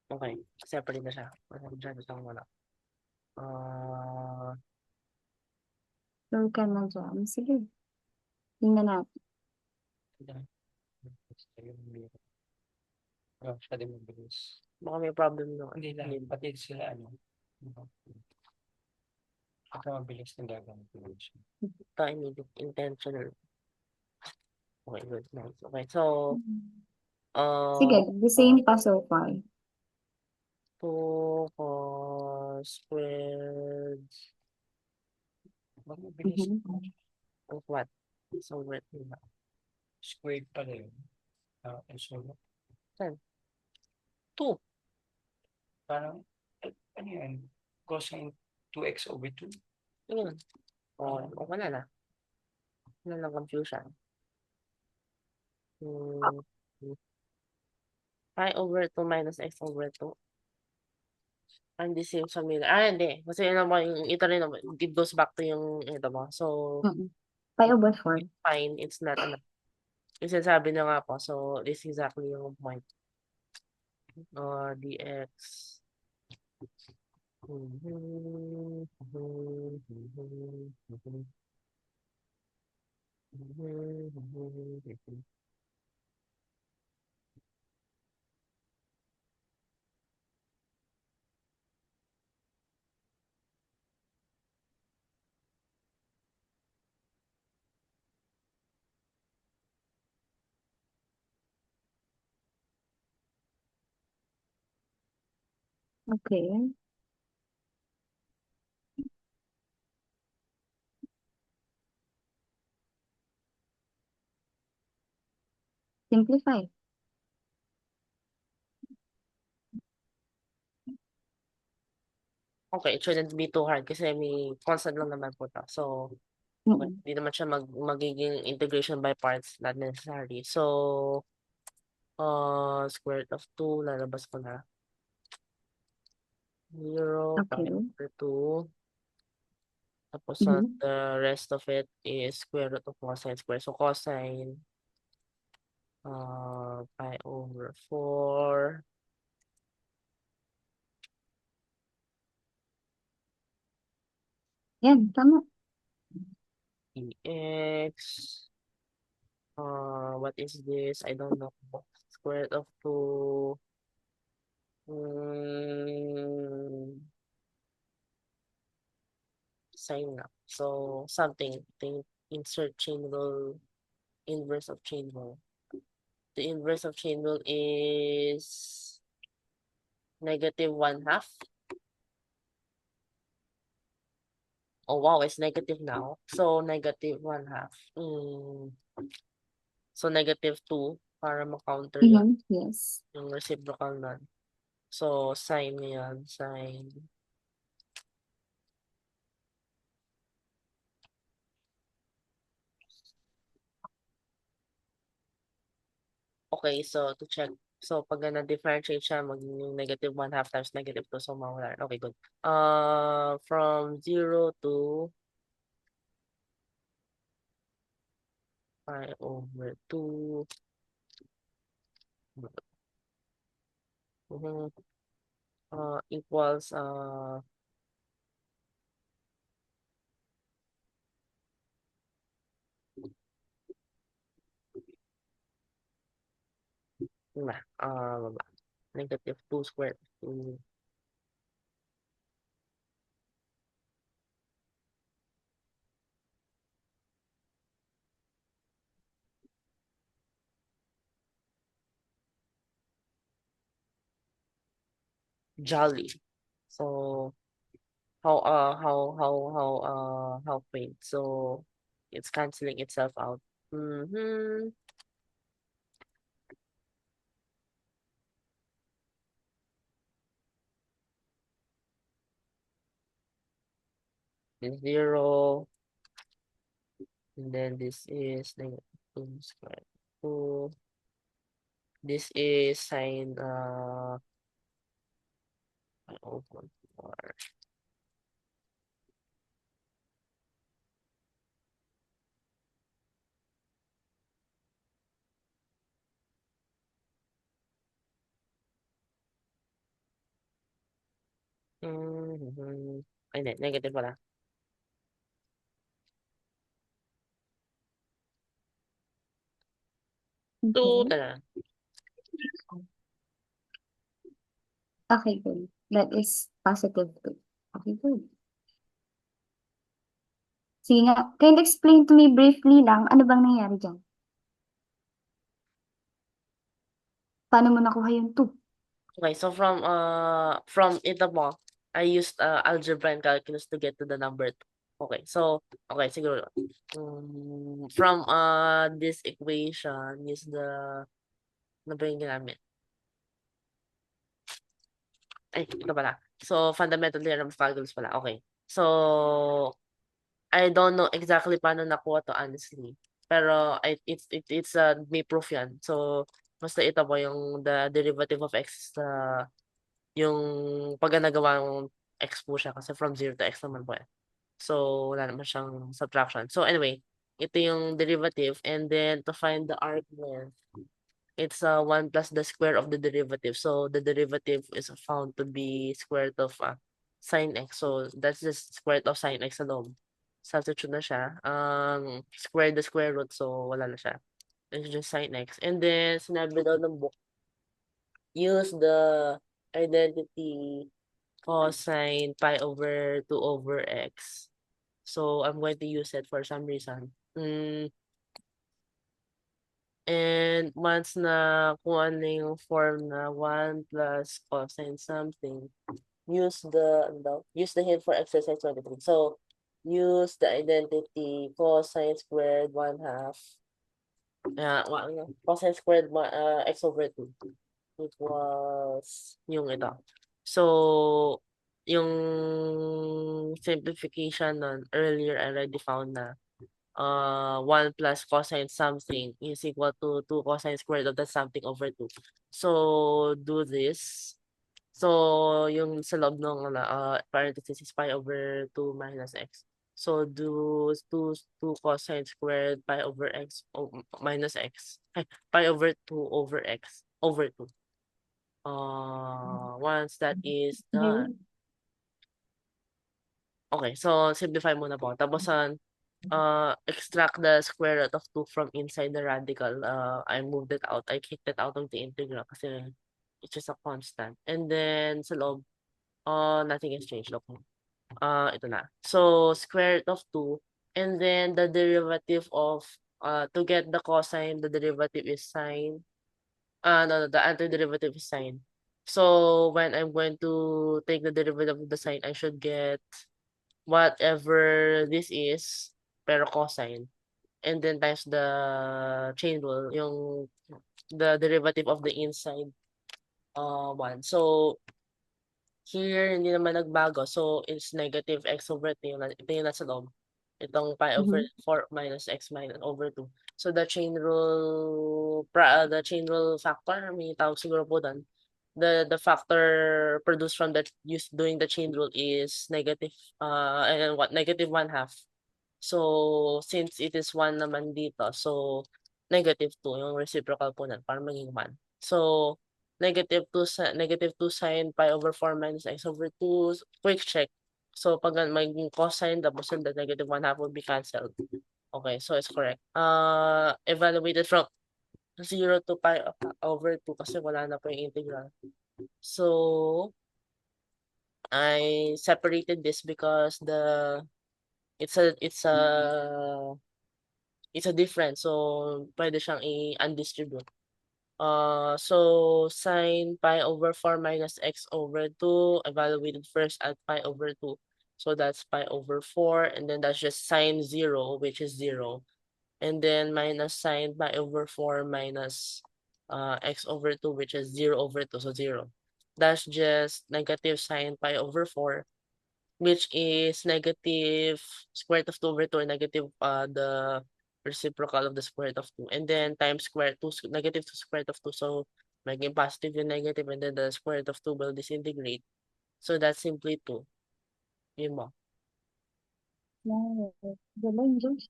Okay, separate na siya. Diyan lang muna. sure ka na dyan. Sige. Tingnan natin. Siya din mabilis. Baka may problem no. Hindi lang. Pati sila ano. Ito mabilis na gagamit ko siya. Immediate intentional. Okay, good. Nice. Okay, so, Sige, the same pa so far. 2 cos squared Mabilis. Mhm. of what? x over 2 na. Squared pala yun. So, Saan? 2. parang, ano yan? Cosine 2x over 2? Yun. Wala na. Wala lang confusion. Hmm. Pi over 2 minus x over 2. And the same familiar. Hindi. Kasi yun naman, ito rin naman, it goes back to yung ito mo. So, Pi over 4. it's fine. It's not enough. Yung sinasabi na nga po. So, this is exactly yung point. Dx. Okay. Simplify. Okay, it shouldn't be too hard kasi may constant lang naman po to. So, okay, Mm-mm. hindi naman siya magiging integration by parts, not necessary. So, square root of 2, lalabas ko na. 0, pi Okay. over 2. Tapos, Mhm. the rest of it is square root of cosine square. So, cosine, pi over 4. Yan, tama. Dx. What is this? I don't know. Square root of 2. Sign up. So, something. Insert chain rule. Inverse of chain rule. The inverse of chain rule is negative 1/2. Oh, wow, it's negative now. So, negative 1/2. So, negative 2 para ma-counter yun. Yes. Yung reciprocal nun. So, sign yan. Sign. Okay, so to check. So, pag na-differentiate siya, magiging negative 1/2 times negative 2. So, mawala. Okay, good. From 0 to pi over 2. Equals, baba. Negative 2 squared. Jolly. So, how faint. So, it's canceling itself out. Mm-hmm. Is 0. And then this is negative 2 squared. 2. This is sine, over 4. Ay, hindi. Negative pala. 2 Okay. na. Okay, good. That is positive 2. Okay, good. Sige nga, can you explain to me briefly lang, ano bang nangyari dyan? Paano mo nakuha yung 2? Okay, so from ito mo, I used algebra and calculus to get to the number 2. Okay, so, okay, siguro. From this equation, use the, ano ba yung ginamit? Ay, ito pala. So, fundamental theorem of calculus pala. Okay. So, I don't know exactly paano nakuha to honestly. Pero it's may proof yan. So, basta ito po yung the derivative of x yung pag nagawa ng x po siya kasi from 0 to x naman po eh. So, wala naman siyang subtraction. So, anyway, ito yung derivative and then to find the arc length, it's 1 plus the square of the derivative. So, the derivative is found to be square root of sine x. So, that's just square root of sine x sa loob. Substitute na siya. Square the square root. So, wala na siya. It's just sine x. And then, sinabi daw ng book, use the identity cosine pi over 2 over x. So, I'm going to use it for some reason. And once na kung ano yung form na 1 plus cosine something, use the hint for exercise 23. So, use the identity cosine squared 1/2. Cosine squared x over 2. It was yung ito. So, yung simplification nun, earlier I already found na 1 plus cosine something is equal to 2 cosine squared of that something over 2. So, do this. So, yung sa loob ng parenthesis is pi over 2 minus x. So, do 2 cosine squared pi over x minus x. Pi over 2 over x over 2. Once that is done. Okay, so simplify muna po. Tapos, extract the square root of 2 from inside the radical. I moved it out. I kicked it out of the integral kasi it's just a constant. And then sa loob, nothing has changed. Okay. Ito na. So, square root of 2. And then the derivative of, to get the cosine, the derivative is sine. No, the antiderivative is sine. So, when I'm going to take the derivative of the sine, I should get whatever this is, pero cosine. And then times the chain rule, yung the derivative of the inside one. So, here, hindi naman nagbago. So, it's negative x over 2. Ito yung nasa loob. Itong pi over 4 minus x minus over 2. So, the chain rule factor, may tawag siguro po doon. The factor produced from doing the chain rule is negative, negative 1/2. So, since it is 1 naman dito, so, negative 2, yung reciprocal po nun, para maging 1. So, negative 2 sine pi over 4 minus x over 2, quick check. So, pag maging cosine, tapos the negative 1/2 will be cancelled. Okay, so it's correct. Evaluated from 0 to pi over 2 kasi wala na po yung integral. So, I separated this because it's a difference. So, pwede siyang i-undistribute. So, sine pi over 4 minus x over 2, evaluated first at pi over 2. So, that's pi over 4, and then that's just sine 0, which is 0. And then minus sine pi over 4 minus x over 2, which is 0 over 2, so 0. That's just negative sine pi over 4, which is negative square root of 2 over 2, or negative the reciprocal of the square root of 2. And then times square 2, negative 2 square root of 2. So, maging positive yung negative, and then the square root of 2 will disintegrate. So, that's simply 2. Yun mo. Galing, Josh.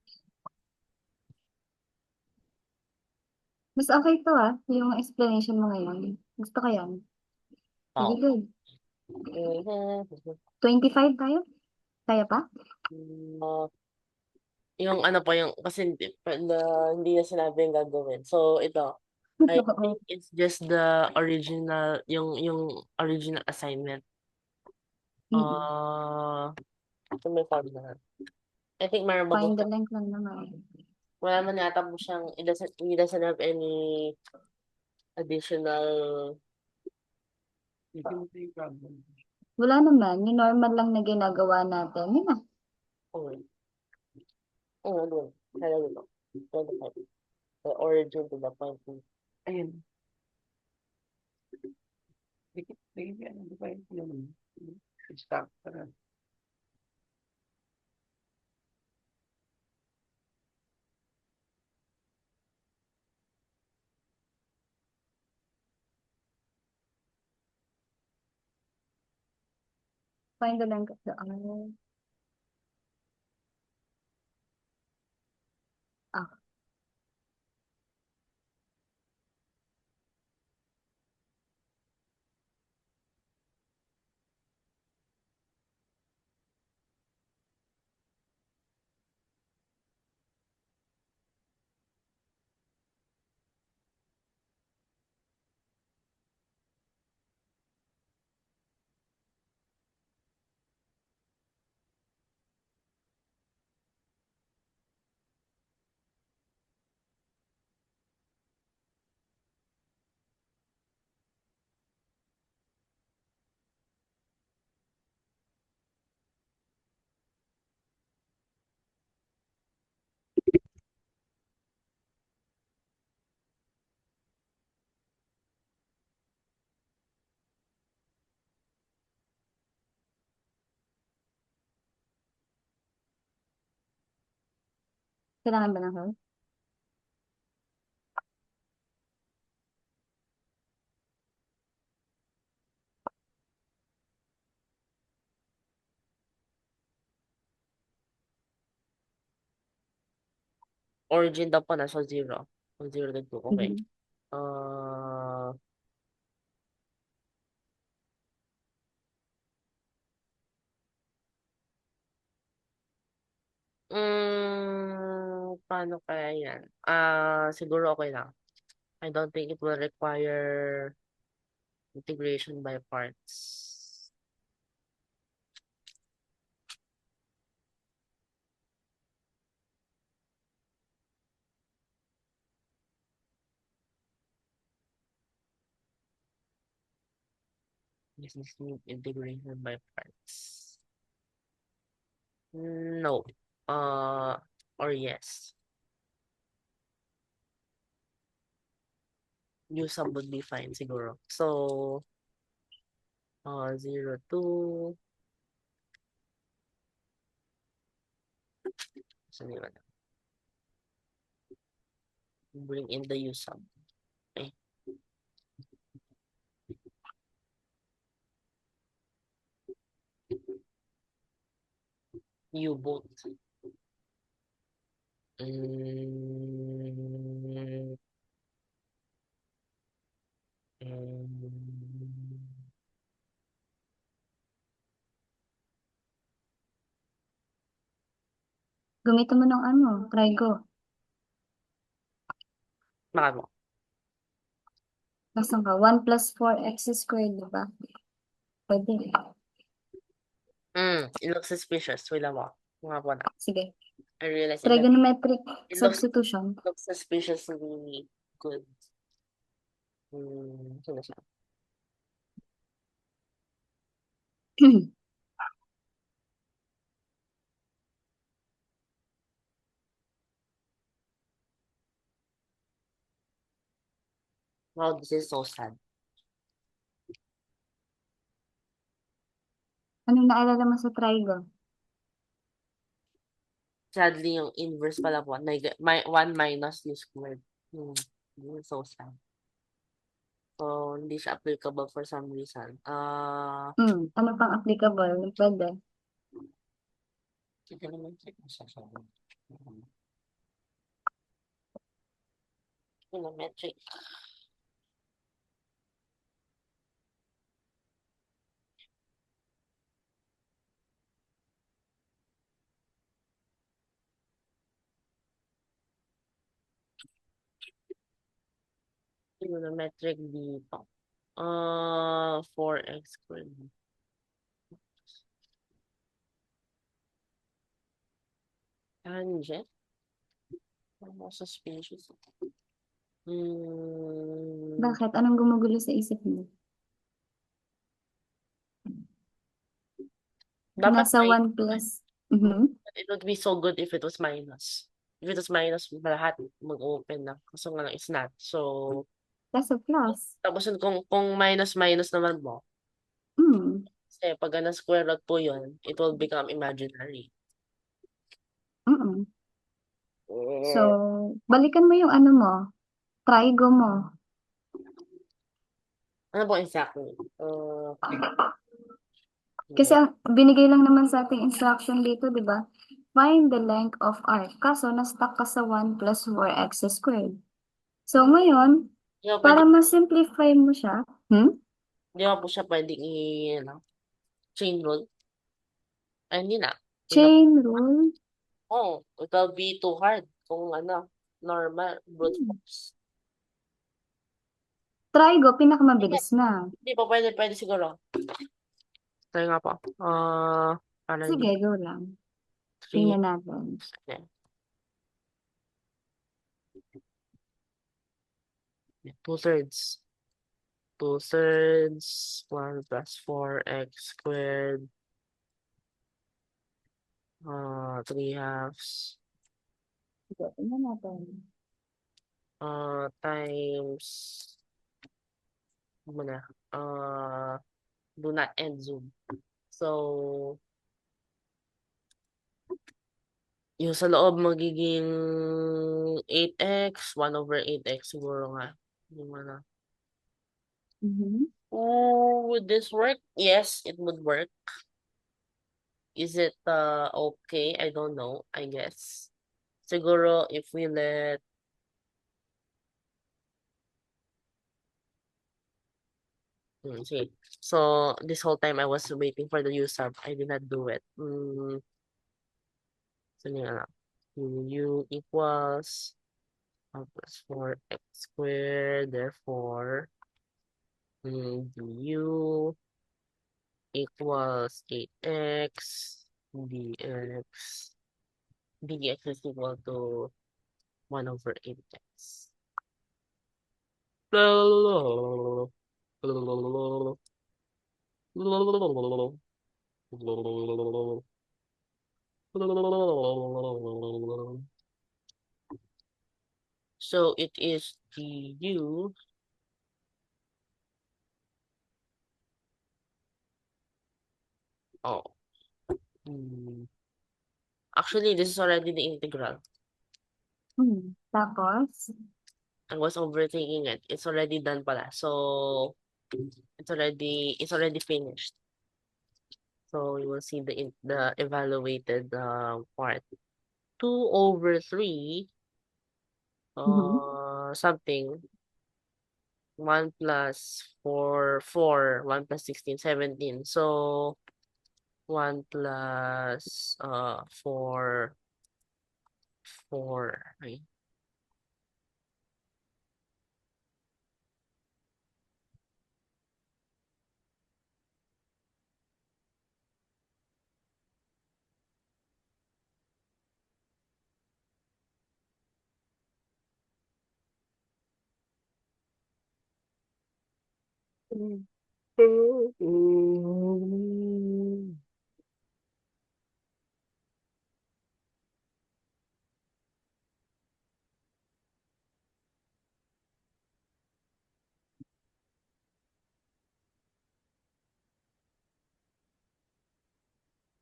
Mas okay to yung explanation mo ngayon. Gusto ko yan. Really Wow. good. 25 tayo? Kaya pa? Yung ano po, yung, kasi hindi na sinabi yung gagawin. So, ito, I think it's just the original, yung original assignment. Ito may formula. I think meron ba Find the length lang naman. wala man yata mo siyang, it doesn't have any additional, Wala naman. Yung normal lang na ginagawa natin. Yun na. Okay. Doon. Kaya dito. 25. The origin to the point. Ayun. Dikit, dikit, ano ba yung stock para Find the length of the arm. Ah, kailangan ba ng help? Origin daw pa nasa 0. From 0 to 2. Okay. Mhm. Uh, paano kaya yan? Siguro okay lang. I don't think it will require integration by parts. This is need integration by parts. No. Or yes. Use sum would be fine siguro. So, 0, 2. Saan yun? Bring in the use sum. Okay. U-boat. Mm, mm, Gamitin mo ng ano, trigo. Baka mo. Nasaan ka? 1 plus 4x squared, di ba? Pwede. It looks suspicious. Wait lang mo. Mga po na. Sige. I realize Trigonometric it substitution. looks suspiciously good. Sino siya? Wow, this is so sad. Anong naalala mo sa trigo? Sadly, yung inverse pala po. 1 minus u squared. This is so sad. So, hindi siya applicable for some reason. Ano pang applicable? Pwede. Sige naman check mo sa sabi. Trigonometric. Trigonometric dito. 4x squared. Tangent? Ano suspicious? Bakit? Anong gumugulo sa isip mo? Dapat Nasa may 1 plus. Mhm. It would be so good if it was minus. If it was minus, lahat mag-open na. Kaso nga lang, it's not. So, Plus of plus. tapos yun, kung minus-minus naman mo, Mm. kasi pag na-square root po yun, it will become imaginary. Mm. So, Mm. balikan mo yung ano mo, trigo mo. Ano po exactly? Kasi binigay lang naman sa ating instruction dito, di ba? Find the length of arc. Kaso, na-stuck ka sa 1 plus 4x squared. So, ngayon, Di ba pwede, para ma-simplify mo siya, di ba po siya pwedeng ano, chain rule? Ay, hindi na. Hindi na. chain rule. Oh, it will be too hard kung ano, normal, brute Hmm. force. Trigo, pinakamabilis na. Hindi po, pwede siguro. Tayo nga po. Ano Sige, hindi? go lang. 3, Tingnan natin. 2/3. 2/3, 1 plus 4x squared, 3/2, Sige, tingnan natin. times, muna, do not end zoom. So, yung sa loob magiging 8x, 1/8x siguro nga. Yung ano. Mhm. Would this work? Yes, it would work. Is it okay? I don't know, I guess. Siguro if we let see. So this whole time I was waiting for the user. I did not do it. So yun nga lang. U equals 1 plus 4x squared. Therefore, du equals 8x. dx is equal to 1/8x. So it is du. Oh. Actually, this is already the integral. Tapos, I was overthinking it. It's already done pala. So it's already finished. So you will see the evaluated part. 2/3 mhm. something 1 plus 1 plus 16, 17. So 1 plus 4. Ay.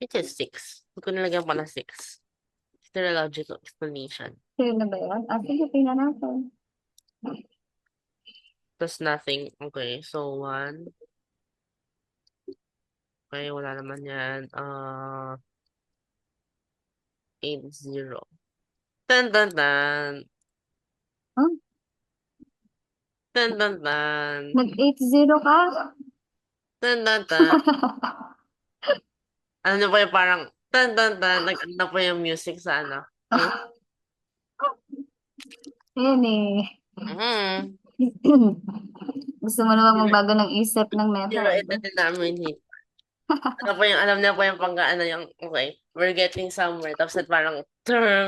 It is 6. Huwag ko nilagyan pa na 6. Is there a logical explanation? Sino na ba yun? Sige, tingnan natin. Plus nothing. Okay, so 1. Okay, wala naman yan. 8/0. Tan tan tan. Huh? Tan tan tan. Nag-8-0 ka? Tan tan tan. Ano na po yung parang tan tan tan. Nag-ano na po yung music sa ano. Hmm? Yan eh. Mhm. Gusto mo naman magbago ng isip ng Zero method. in the denominator. Ano po yung, alam niya po yung panggaano yung, okay, we're getting somewhere. Tapos at parang,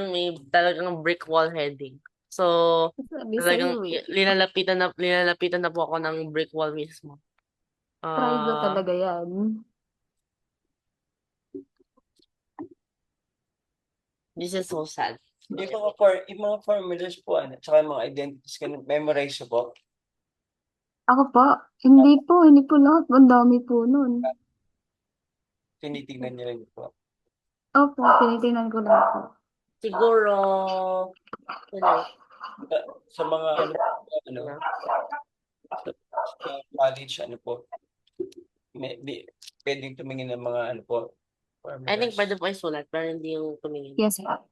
may talagang brick wall heading. So, Sabi talagang sa'yo eh. linalapitan na po ako ng brick wall mismo. Trigo Ah, talaga yan. This is so sad. Yung mga formulas po, tsaka yung mga identities ka, memorize mo po. Ako po, hindi po lahat. Ang dami po nun. Tinitignan niyo rin po. Opo, tinitingnan ko lang po. Siguro, ano, Sa mga yan, ano, na. sa college, pwedeng tumingin ng mga I think formulas. pwede po isulat, pero hindi yung tumingin. Yes po.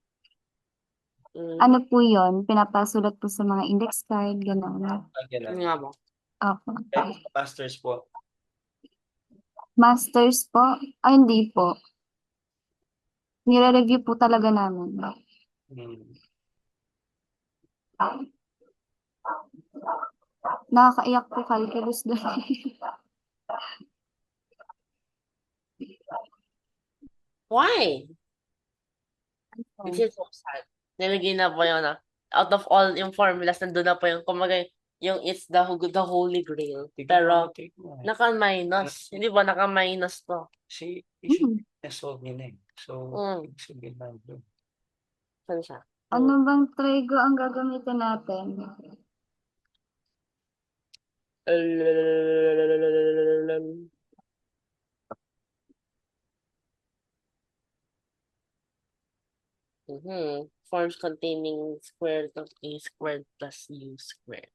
Mm, Ano po yun? Pinapasulat po sa mga index card, gano'n. Ganun. ano nga ba? Opo. Kahit sa masters po. Masters po? Ay, hindi po. Nire-review po talaga namin. Hmm. Nakakaiyak po calculus doon. Why? This is so sad. Nilagay na po yung out of all yung formulas, nandun na po yung, kumaga, yung it's the holy grail. Pero, naka-minus. Hindi ba naka-minus to? Kasi Hmm. na-solve niya na eh. So, Mm. ibig sabihin na doon. Saan siya? Ano bang trigo ang gagamitin natin? Forms containing square root of a squared plus u squared.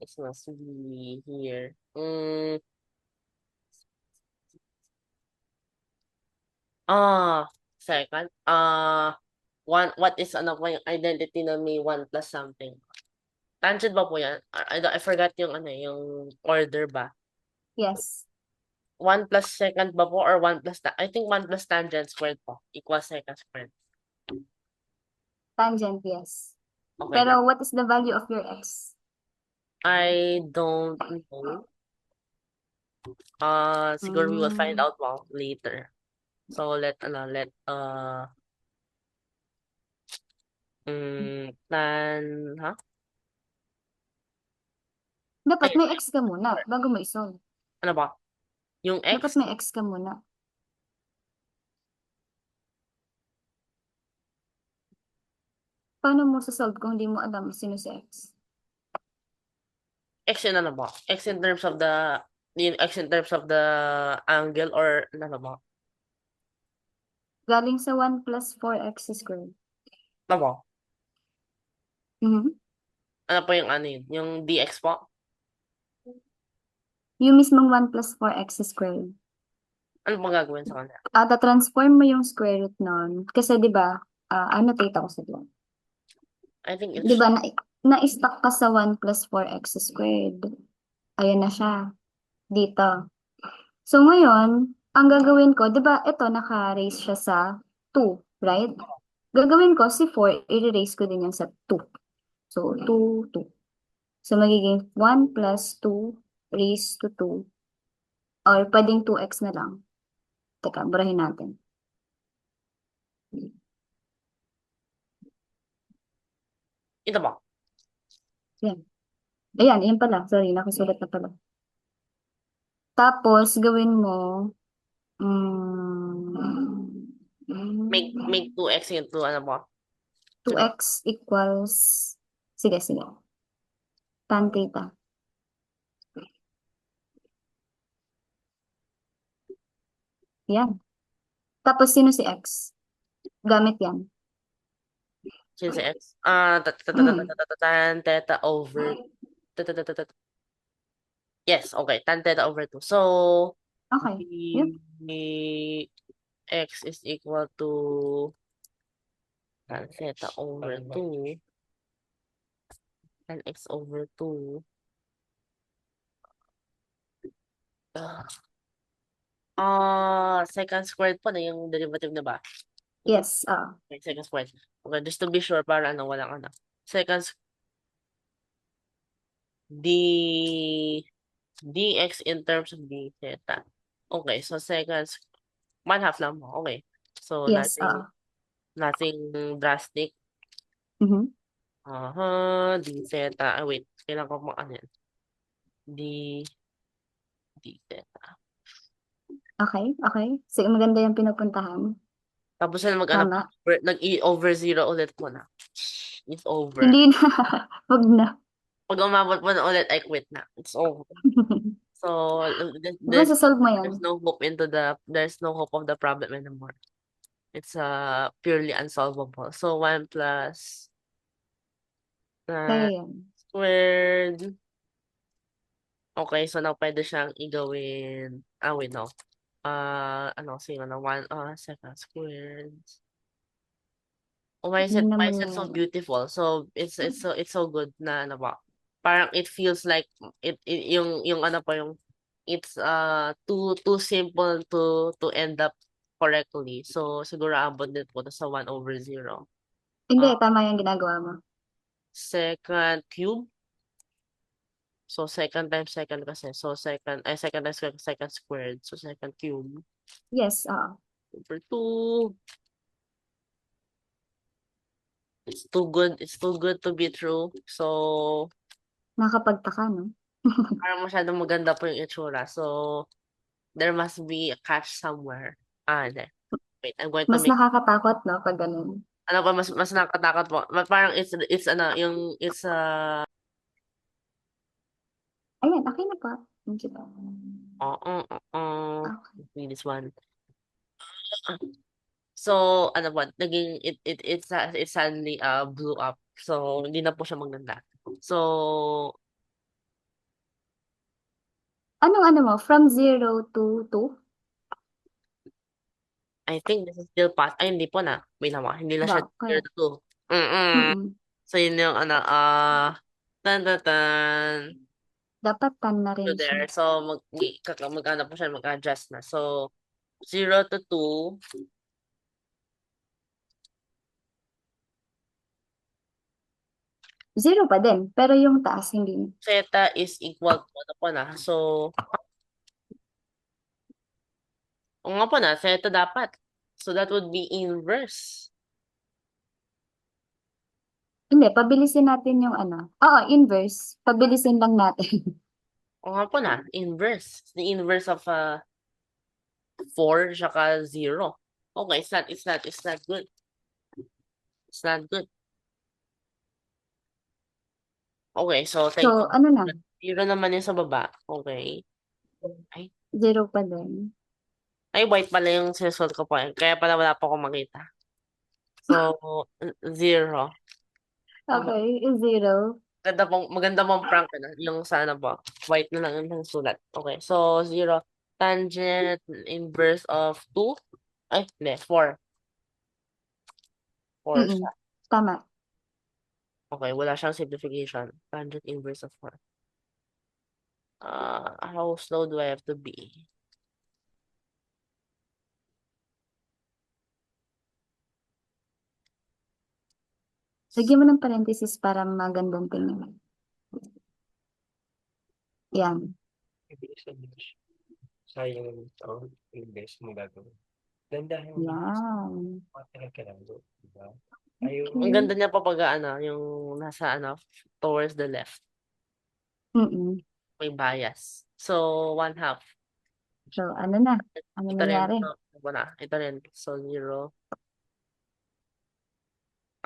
It's must be here. Second. What is ano po yung identity na may 1 plus something? Tangent ba po yan? I forgot yung yung order ba? Yes. 1 plus second ba po or 1 plus I think 1 plus tangent squared po equals second squared. Tangent, yes. Okay. Pero what is the value of your x? I don't know. Siguro we will find out later. So Dapat may x ka muna bago mo isolve. ano ba? Yung Dapat x, may x ka muna. Paano mo sasolve kung hindi mo alam sino si x? x yun ano ba? X in terms of the angle or ano ba? Galing sa 1 plus 4x squared. Ano ba? Mhm. Ano po yung yun? Yung dx po? Yung mismong 1 plus 4x squared. Ano bang gagawin sa kanya? Ta-transform mo yung square root nun. Kasi di ba, annotate ako sa doon. I think Di ba, na-stuck ka sa 1 plus 4x squared. Ayan na siya. Dito. So, ngayon, ang gagawin ko, di ba, ito, naka-raise siya sa 2, right? Gagawin ko, si 4, i-raise ko din yan sa 2. So, 2, 2. So, magiging 1 plus 2 raised to 2. Or pwedeng 2x na lang. Teka, burahin natin. ito ba? Yan. Ayan, yan pala. Sorry, nakasulat na pala. Tapos, gawin mo, Make 2x into ano ba? 2x equals, sige, tan theta. Yan. Tapos, sino si x? Gamit yan. Since x. Mm. Tan theta over. Yes, okay. Tan theta over 2. So, Okay. Yep. the x is equal to tan theta over 2. Tan x over 2. Second squared po na yung derivative na ba? Yes. Okay, second squared. Okay, just to be sure para walang Second dx in terms of d theta. Okay, so second 1/2 lang mo. Okay. So Yes. nothing drastic. Mhm. D theta. Wait, kailangan ko yan. D theta. Okay. So, maganda yung pinupuntahan. Tapos na Tama. nag-i-over zero ulit mo na. It's over. Hindi na. Wag na. Pag umabot mo na ulit, I quit na. It's over. So, Masasolve mo yan. there's no hope of the problem anymore. It's purely unsolvable. So, 1 plus Kaya 9 yan. squared. Okay, so now pwede siyang igawin. Wait, no. Sige na, 1, second squared. Oh, Hindi why naman is it yan. so beautiful? So, it's so good na ano ba? Parang it feels like yung ano pa yung it's too simple to end up correctly. So, siguro abot din po sa 1/0. Hindi, Uh, tama yung ginagawa mo. second cube. So, second times second kasi. So, second times second squared. So, second cube. Yes, oo. Over 2. It's too good. It's too good to be true. So, Nakakapagtaka, no? parang masyadong maganda po yung itsura. So, there must be a catch somewhere. Hindi. Wait, I'm going to Mas make, nakakatakot, no, pag ganun. ano pa, mas nakakatakot po. Parang it's Ayan, okay na po. Thank you po. Okay. this one. So, ano po, naging, it suddenly, blew up. So, hindi na po siya maganda. So, Anong ano mo? From 0 to 2? I think this is still pass. Ay, hindi po na. Wait lang po. Hindi na siya Ba, kaya. 2. Mm-mm. Mm-mm. So, yun yung, tan tan tan. Dapat 10 na So, rin siya. there. So, mag-ano po siya, mag-adjust na. So, 0 to 2. 0 pa din. Pero yung taas, hindi na. Theta is equal to, ano po na. So, o nga po na, theta dapat. So, that would be inverse. Hindi, pabilisin natin yung ano. Oo, inverse. Pabilisin lang natin. O nga po na, inverse. The inverse of 4 tsaka 0. Okay, it's not good. It's not good. Okay, so thank So, you. ano na? 0 naman yung sa baba. Okay. 0 pa din. Ay, white pala yung sinusuot ko po. Kaya pala wala pa akong makita. So, 0. Okay, 0. Maganda pong prank na. Yung sa ano po. White na lang yung sulat. Okay, so 0. Tangent inverse of 2. Ay, hindi. 4. 4 Mm-mm. siya. Tama. Okay, wala siyang simplification. Tangent inverse of 4. How slow do I have to be? Lagyan mo ng parenthesis para magandang tingnan. Yan. Sayang yung yung best mo gagawin. Dandahan mo. Yan. Matagal ka lang doon. Diba? Ayaw. Ang ganda niya pa pag yung nasa towards the left. Mm-mm. May bias. So, 1/2. So, ano na? Ano Ito rin. nangyari? Ito rin. So, 0.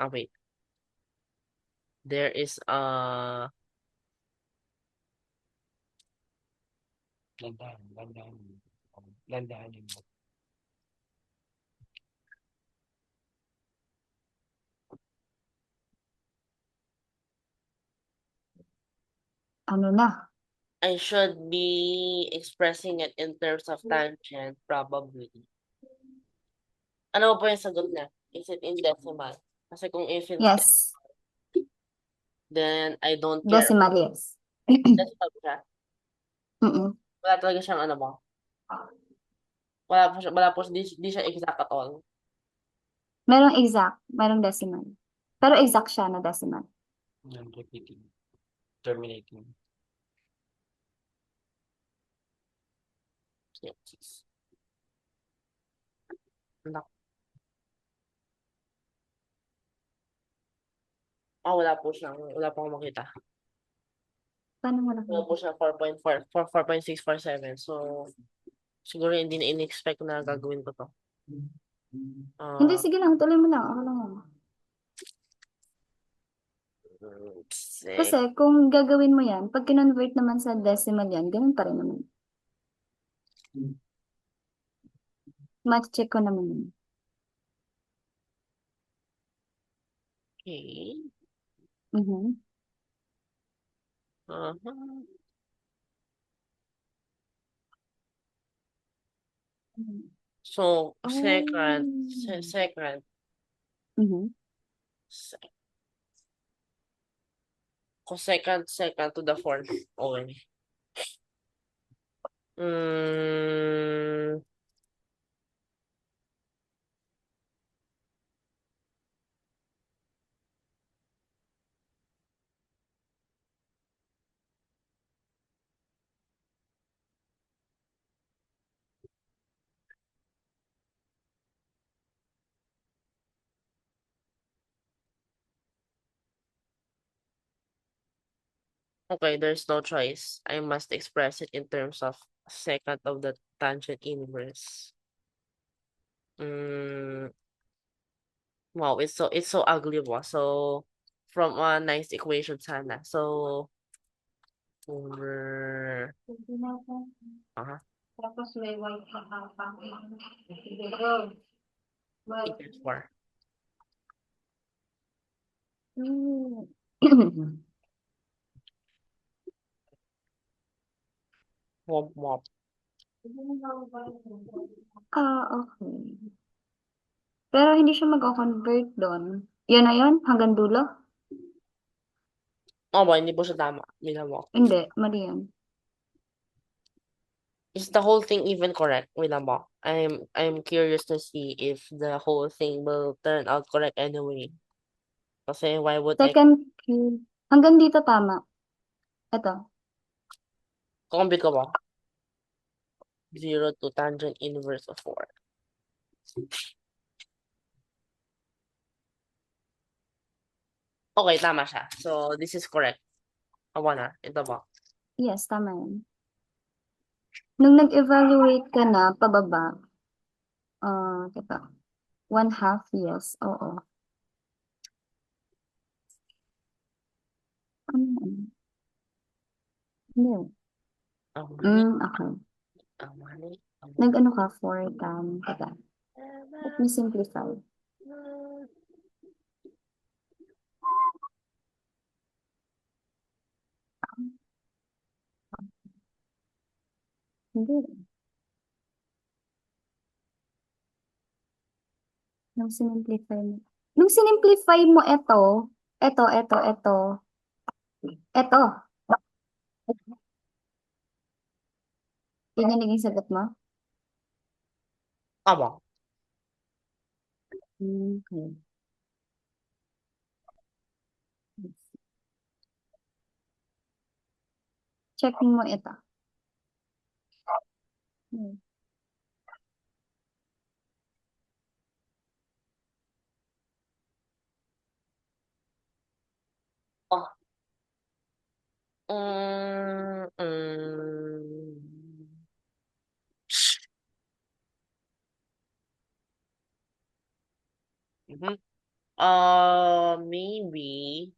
Wait. There is Landahan mo. Ano na? I should be expressing it in terms of tangent, probably. Ano po yung sagot na? Is it in decimal? Kasi kung if it's Yes. then I don't care. Decimal, yes. Decimal siya. Mm-mm. Wala talaga siyang ano ba? Wala po, di siya exact at all. Merong exact, merong decimal. Pero exact siya na decimal. Non-repeating. Terminating. Yes. Wala po akong makita. Paano mo Wala po siya 4.647. So, siguro hindi na in-expect na gagawin ko to. Hindi, Ah, sige lang, tuloy mo lang. Ako lang yan. sec. Kasi kung gagawin mo yan, pag kinonvert naman sa decimal yan, ganun pa rin naman. Match-check ko naman yun. Okay. Mhm. Uh-huh. So, Oh. second, Mhm. se- second to the fourth. Okay. Mm, okay, there's no choice. I must express it in terms of second of the tangent inverse. Mm, wow, it's so ugly, wow. So from a nice equation sana. So over uh Tapos may white pa pa. Siguro. But, equals 4. mm. Womp womp. Okay. Pero hindi siya mag-convert doon. Yun na yun? Hanggang dulo? Oh, ba, hindi po siya tama. Tingnan mo. Hindi, mali yan. Is the whole thing even correct? Tingnan mo. I'm curious to see if the whole thing will turn out correct anyway. Kasi why would I Second cube. Hanggang dito tama. Ito. kombi ko ba? 0 to tangent inverse of 4. Okay, tama siya. So, this is correct. Awa na. Ito ba? Yes, tama yan. Nung nag-evaluate ka na, pababa, teka, 1/2, yes, oo. Ano yan? Hindi. Ang mali. Okay. Ang mali. Ang mali. Nag-ano ka, 4 times, teka. Let me simplify. Hindi. Nung sinimplify mo. Nung sinimplify mo ito. Yun yung naging sagot mo? Aba. Okay. Checking mo ito. Hmm. Oh. Mm, mm. Mhm. Maybe.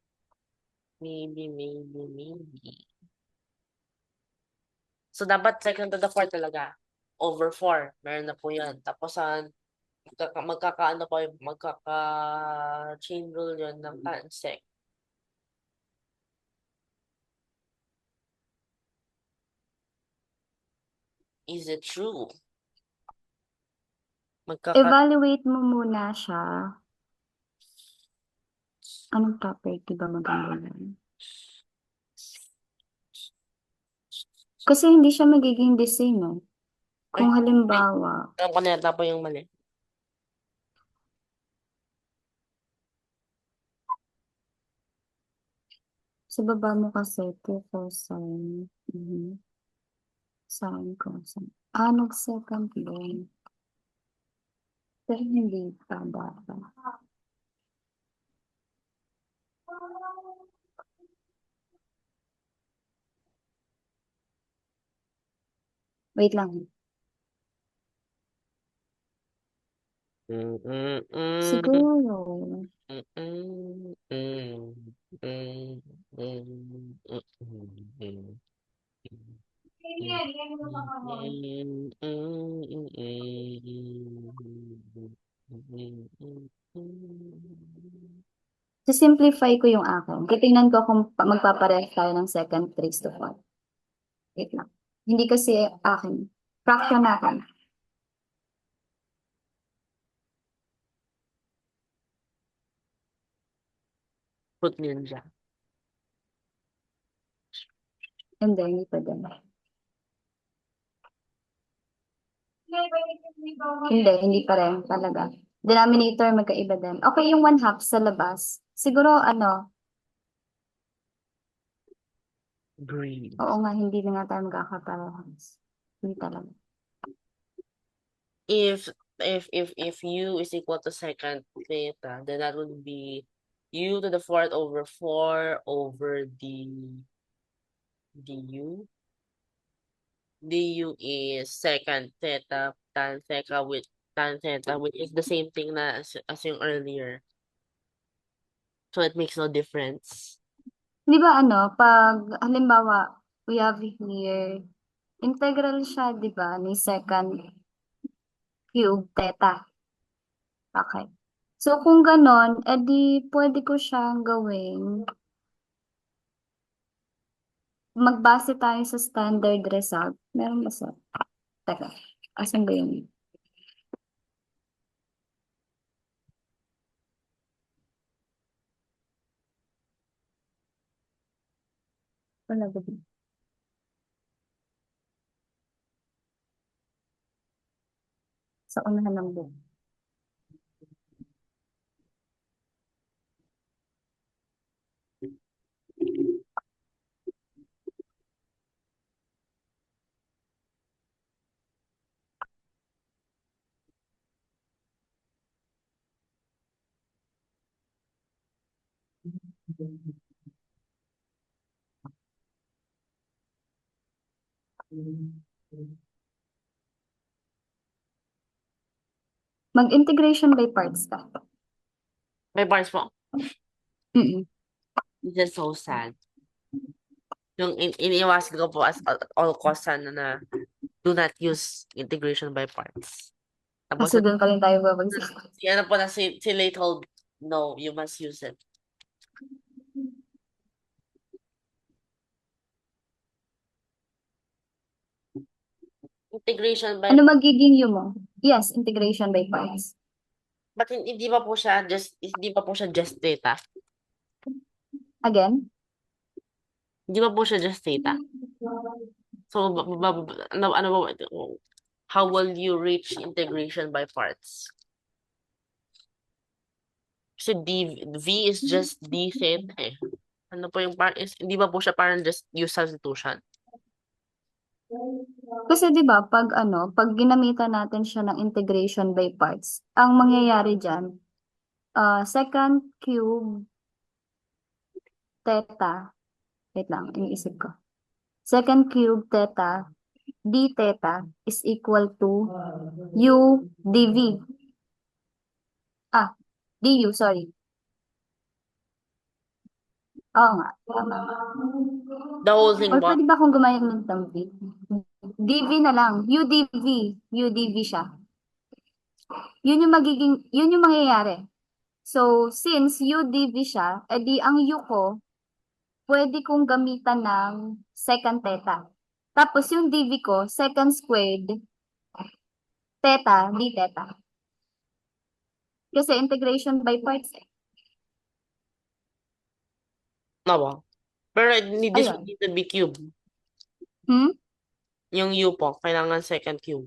So, dapat second to the fourth talaga. Over 4. Meron na po yan. Tapos, magkakaano pa yung magkaka-chain rule yun ng pansec. Is it true? Evaluate mo muna siya. Anong property ba maganda yan? Kasi hindi siya magiging the same, eh. Ay, Kung halimbawa, alam ko na yata po yung mali. sa baba mo kasi, 2 cosine, sine, cosine. Nag-second din. Pero hindi pa dapat. Wait lang. Mm, mm, mm, Siguro. mm, mm, mm, mm, mm, mm, Simplify ko yung akin. Titingnan ko kung magpaparehas tayo ng second raised to 4. Wait lang. Hindi kasi akin. Fraction natin. Fruit Ninja. Hindi pa din. Hindi pa rin talaga. Denominator magkaiba din. Okay, yung 1/2 sa labas. Siguro Green. oo nga, hindi na nga tayo magkakaparehas. Hindi talaga. If u is equal to second theta, then that would be u to the fourth over 4 over du. du is second theta tan theta, which is the same thing na as yung earlier. So it makes no difference. Di ba pag halimbawa, we have here, integral siya, di ba, ni second cube theta. Okay. So, kung ganon, edi pwede ko siyang gawing magbase tayo sa standard result. Meron ba sa? Teka, asan ba yun? Wala ba din? Sa unahan ng book. Mag-integration by parts ka. May parts po. Mm-mm. It's just so sad. Yung iniiwasan ko po at all costs sana na do not use integration by parts. Tapos Kaso doon pa rin tayo babagsak. si ano po na si Late told, no, you must use it. Integration by Ano magiging yun mo? Yes, integration by parts. but hindi pa po siya just data. Again? Hindi pa po siya just data. So ano ba how will you reach integration by parts? Kasi V is just D theta eh. Ano po yung part is hindi ba po siya parang just use substitution? Kasi 'di ba pag ginamitan natin siya ng integration by parts, ang mangyayari diyan, second cube theta, wait lang, iniisip ko. Second cube theta d theta is equal to u dv. Du, sorry. Oo nga, tama. The whole thing Or ba? pwede ba akong gumamit ng v? dv na lang, udv siya. Yun yung mangyayari. So, since udv siya, edi ang u ko, pwede kong gamitan ng second theta. Tapos yung dv ko, second squared, theta, d theta. Kasi integration by parts. No ba? Pero this would Ayun. need to be cube. Hmm? Yung U po, kailangan second cube.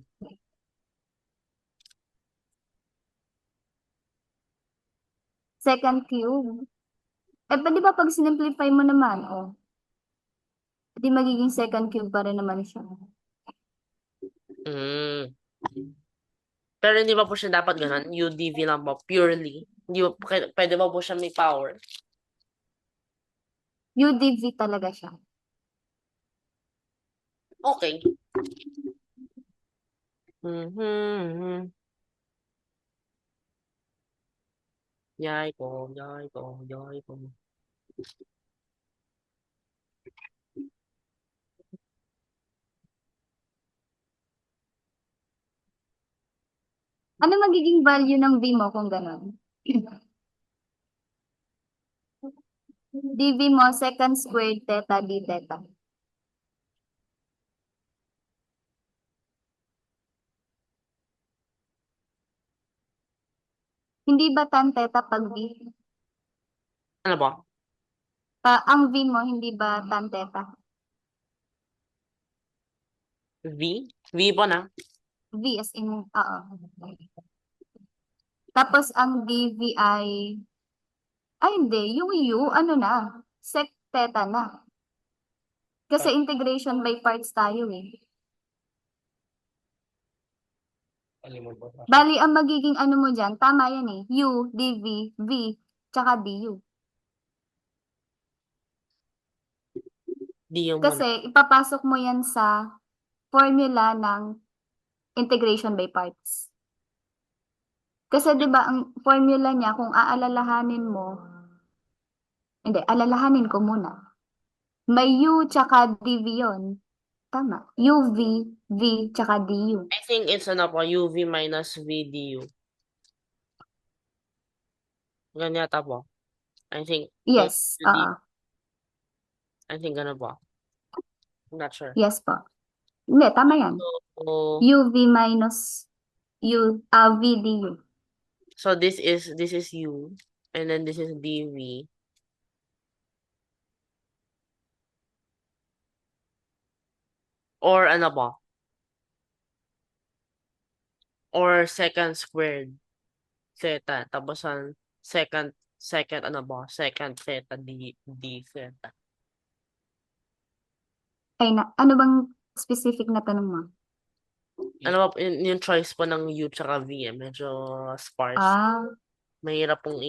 Second cube. Pwede ba pag sinimplify mo naman, di magiging second cube pa rin naman siya. Mm. Pero hindi ba po siya dapat ganun? UDV lang po, purely. Hindi ba, pwede ba po siya may power? UDV talaga siya. Okay. Mm-hmm. Yay ko, yay ko, yay ko. Ano magiging value ng V mo kung gano'n? dV mo, second squared theta d theta. Hindi ba tan theta pag V? Ano ba? Ang V mo, hindi ba tan theta? V? V po na. V as in, oo. Tapos ang dV ay hindi, yung U, ano na, sec theta na. Kasi integration by parts tayo eh. Alam mo ba? Bali, ang magiging ano mo dyan, tama yan eh. U, dV, V, tsaka du. D yung muna. Kasi ipapasok mo yan sa formula ng integration by parts. Kasi 'di ba ang formula niya kung aalalahanin mo, hindi, alalahanin ko muna. May U tsaka dV yun. Tama. UV, V, tsaka du. I think it's ano po, UV minus V du. Ganyan yata po. I think, Yes, oo. I think ano po. I'm not sure. Yes po. Hindi, tama yan. So, UV minus V du. so this is U, and then this is dV. Or ano ba? Or second squared theta. Tapos ang second ano ba? Second theta d theta. Ay ano bang specific na tanong mo? Ano ba, yung choice po ng U tsaka V medyo sparse. Ah, Mahirap pong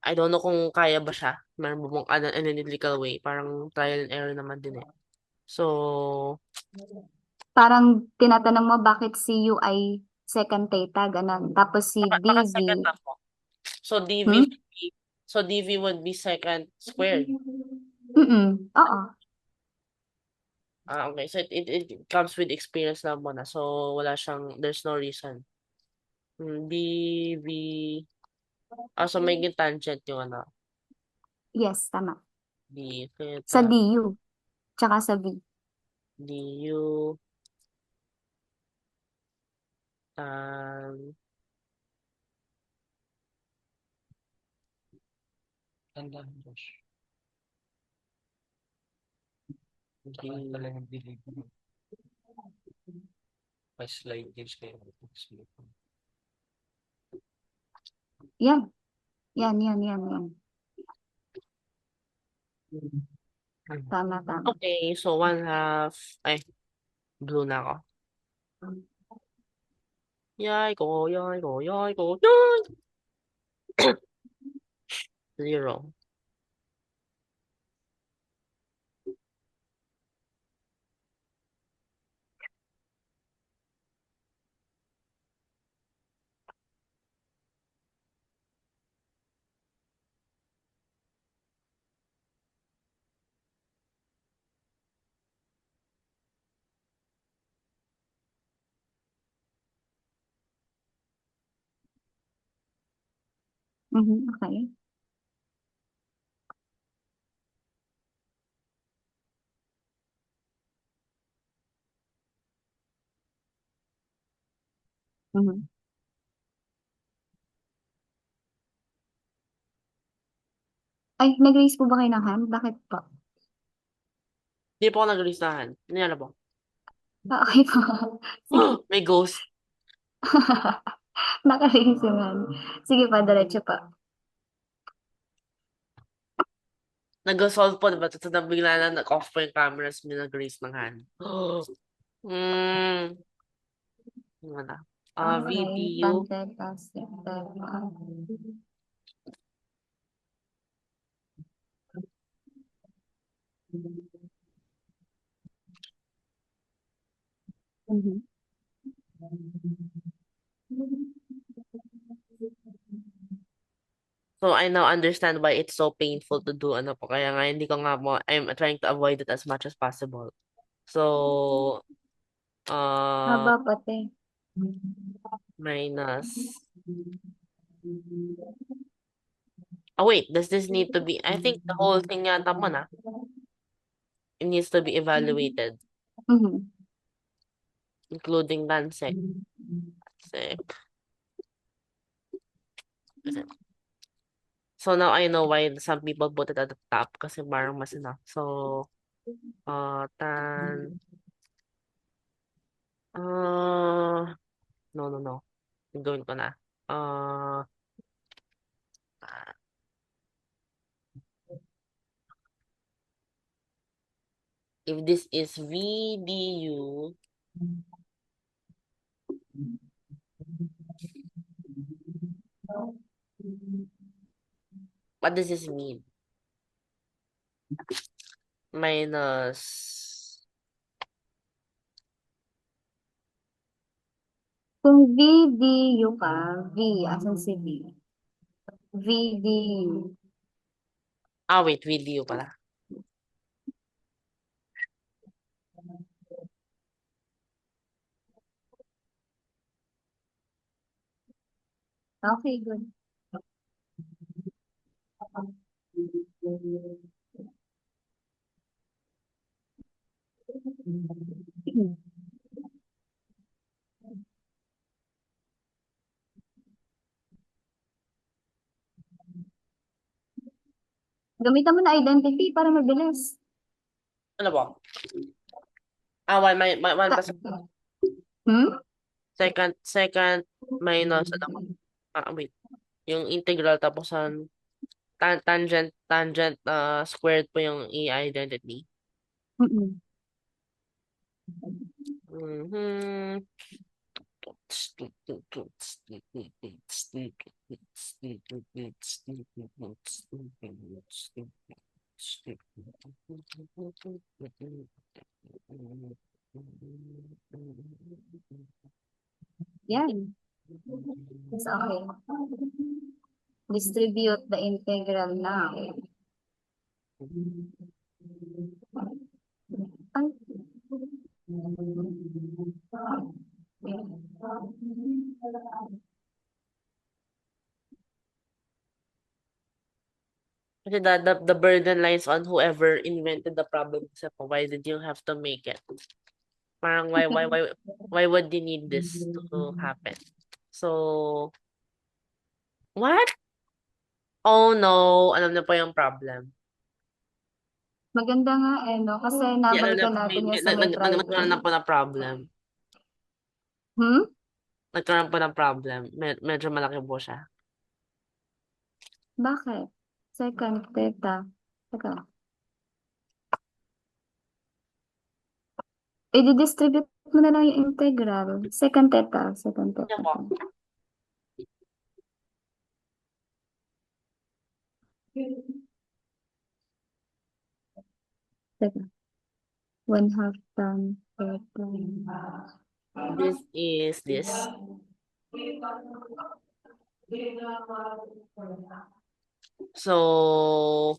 I don't know kung kaya ba siya. Meron ba mong analytical way? Parang trial and error naman din eh. So, parang tinatanong mo bakit si U ay second theta, ganun. Tapos si baka second dV, lang po. So, hmm? DV would be second squared. Oo. Okay. So, it comes with experience lang po na. So, there's no reason. DV, so may tangent yung ano, Yes, tama. d Sa theta, du, tsaka sa V. du, tan, Tanda mo, Josh. d, Talagang dilig. May slide games kayo. Yan. Yan. Tama. Okay, so 1/2, ay, blue na ako. Yay ko, yay ko, yay ko, yay! 0. Okay. Mhm. Ay, nag-raise po ba kayo ng hand? Bakit po? Di po ako nag-listahan. Hindi na po. Okay po. Sige. May ghost. Naka-raise yung hand. Sige pa, diretso pa. Nag-solve po, diba? Tapos na bigla na nag-off po yung cameras, may nag-raise ng hand. Wala. Okay. VDU. Tanted, accepted. Mhm. So I now understand why it's so painful to do ano po. Kaya nga hindi ko nga mo, I'm trying to avoid it as much as possible. So, Haba pati. minus. Oh wait, does this need to be? I think the whole thing yata mo na. It needs to be evaluated, Mhm. including Lansec. Sec. So now I know why some people put it at the top kasi parang mas enough. So, tan, no, no, no. Gawin ko na. Uh, if this is VDU, what does this mean? Minus, Kung VDU ka, V, asan si V? VDU. wait, VDU pala. Okay, good. Gamitan mo na identity para mabilis. Ano ba? One plus Hmm? second minus, ano ba? Wait. Yung integral tapos tangent, squared po yung i-identity. Mm-mm. Mhm. Yan. It's okay. Distribute the integral now. Ay. Kasi the burden lies on whoever invented the problem. Kasi po, why did you have to make it? Parang why would you need this to happen? So, what? Oh no, alam na po yung problem. Maganda nga no? Kasi Di, alam na, nabalikan natin yung sa may nagkaroon na triangle. po ng problem. Hmm? Nagkaroon po ng problem. Medyo malaki po siya. Bakit? Second, theta. Teka. I-distribute mo na lang yung integral. Second theta. Second Ano theta. po? Teka. 1/2 tan theta. This is this. So,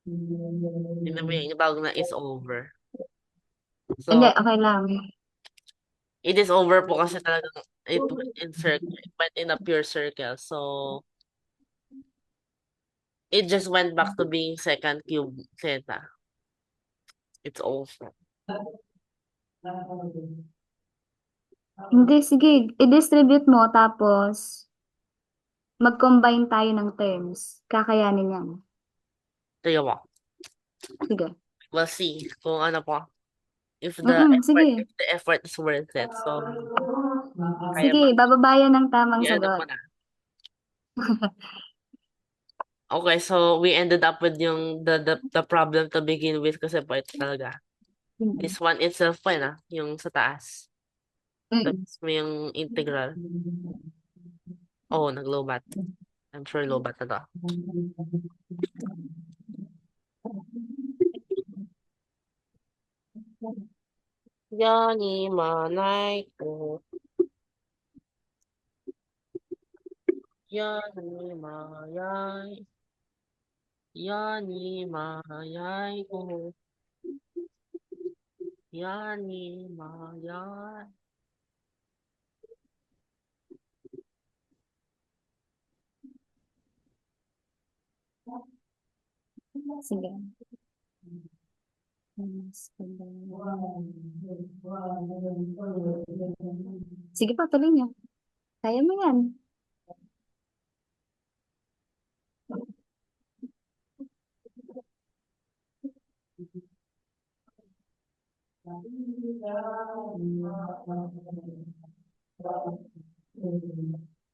tingnan mo yung tawag na is over. Hindi, So, okay lang. it is over po kasi talagang it went in circle. It went in a pure circle. So, it just went back to being second cube theta. It's over. Hindi, sige. I-distribute mo tapos mag-combine tayo ng terms. Kakayanin yan. Sige po. Sige. We'll see kung ano po. If Sige. the effort is worth it. So, kaya Sige, ba? bababayan ng tamang Ano po sagot. na? Okay, so we ended up with yung the problem to begin with kasi po ito talaga. This one itself po na, yung sa taas. Mm. Tapos may yung integral. Oh, nag-lobat. I'm sure lobat na to. Yani manay ko. Yani mayay. Yani mayay ko. Yani mayay. Sige. Sige pa, tuloy niyo. Kaya mo yan.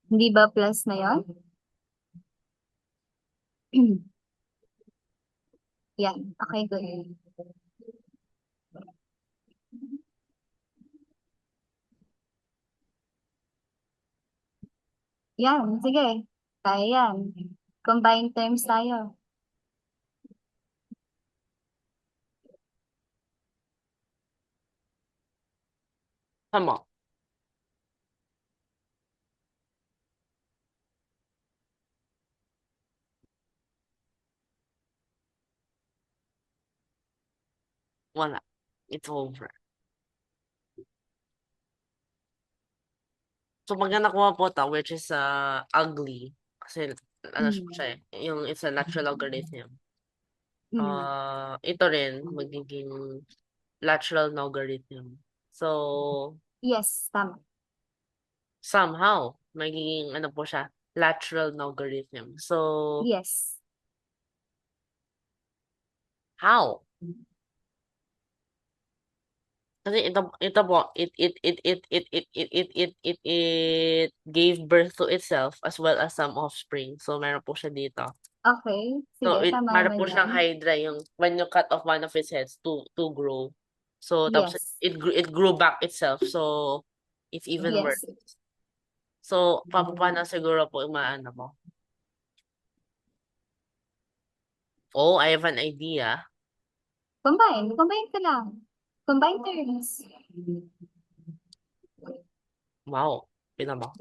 Hindi ba plus na yon? Yan. Okay, good. Yan, sige. Kaya yan. Combine terms tayo. Tama. Wala. It's over. So, pag nakuha po to, which is ugly, kasi ano siya yung it's a natural logarithm. Ito rin, magiging natural logarithm. So, Yes, tama. somehow, magiging ano po siya, lateral logarithm. So, Yes. how? Kasi ito po, it gave birth to itself as well as some offspring. So, meron po siya dito. Okay. So, Sige, tama para naman po siyang yan. hydra, yung when you cut off one of its heads to grow. So, tapos Yes. it grew back itself. So, it's even worse. Yes. So, paano siguro po maano mo? Oh, I have an idea. Combine. Combine ka lang. Combine terms. Wow, pinaba.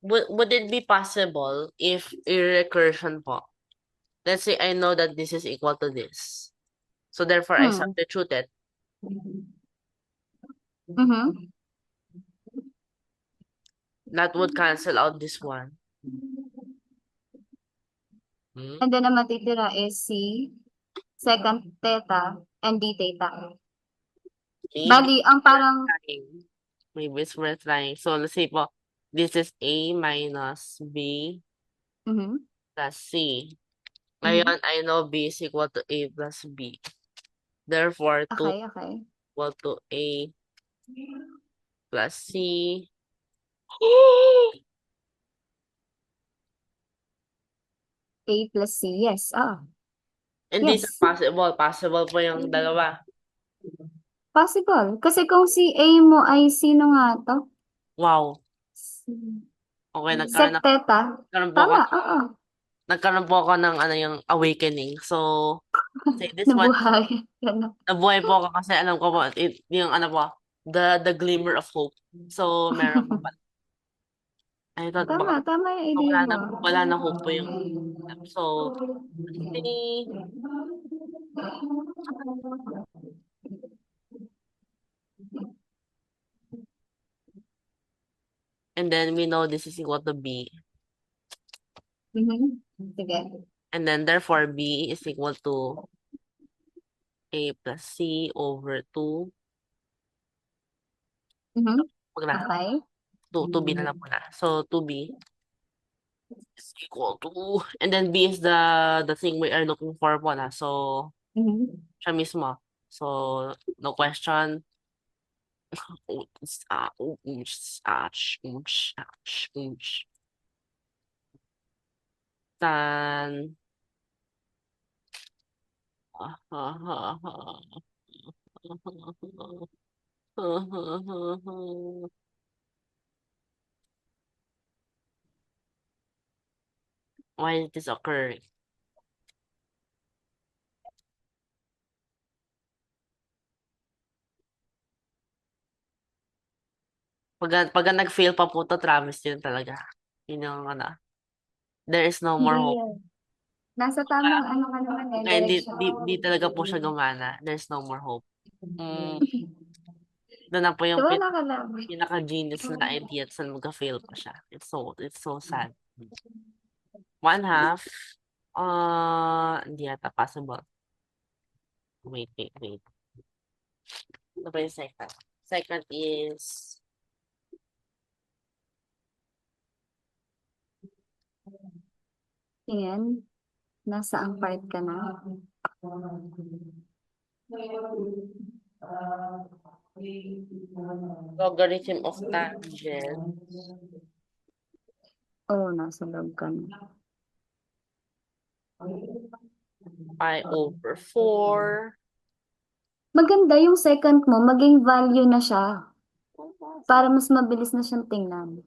Would it be possible if recursion po? Let's say I know that this is equal to this. So therefore I substitute it. That would cancel out this one. And then ang matitira is C, second theta, and D theta. Bali, ang parang maybe it's multiplying. So let's say po, this is A minus B plus C. Ngayon, I know B is equal to A plus B. Therefore, 2 okay. equal to A plus C. A plus C, yes. Hindi Yes. siya possible. Possible po yung dalawa. Possible. Kasi kung si A mo ay sino nga to? Wow. Okay, Sec theta. Tama, oo. Nagkaroon po ako ng ano yung awakening. So, say this one, Nabuhay. nabuhay po ako kasi alam ko po, yung ano po, the glimmer of hope. So, meron po pala. I thought baka Tama yung idea mo. wala na hope po yung so, see. And then we know this is equal to B. Sige. And then therefore B is equal to A plus C over 2. Wag na. Okay. 2B na lang muna. So 2B is equal to, and then B is the thing we are looking for po na. So, siya mismo. So, no question. Tan. Why is this occurring? Pag nag-fail pa po to, Travis, yun talaga. Yun yung ano. There is no more Hindi hope. yan. Nasa tamang ano ka naman eh, Kaya di direksyon. talaga po siya gumana. There's no more hope. Mm, doon na po yung Tiwala ka lang. pinaka-genius na idea at saan magka-fail pa siya. It's so sad. One half. Hindi yata possible. Wait. Ano ba yung second? Second is Tingin, nasa ang part ka na. logarithm of tangent Oo, nasa loob ka na. pi over 4. Maganda yung second mo, maging value na siya. Para mas mabilis na siyang tingnan.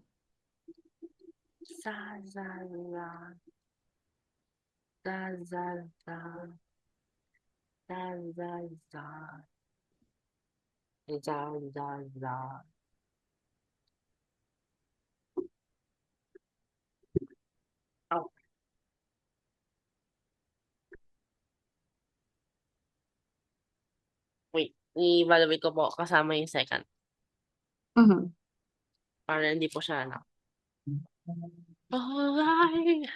Za, za, za. Za, za, za. Za, za, za. Za, za, za. Oh, wait. I-evaluate ko po kasama yung second. Mhm. Para hindi po siya ano. Alright.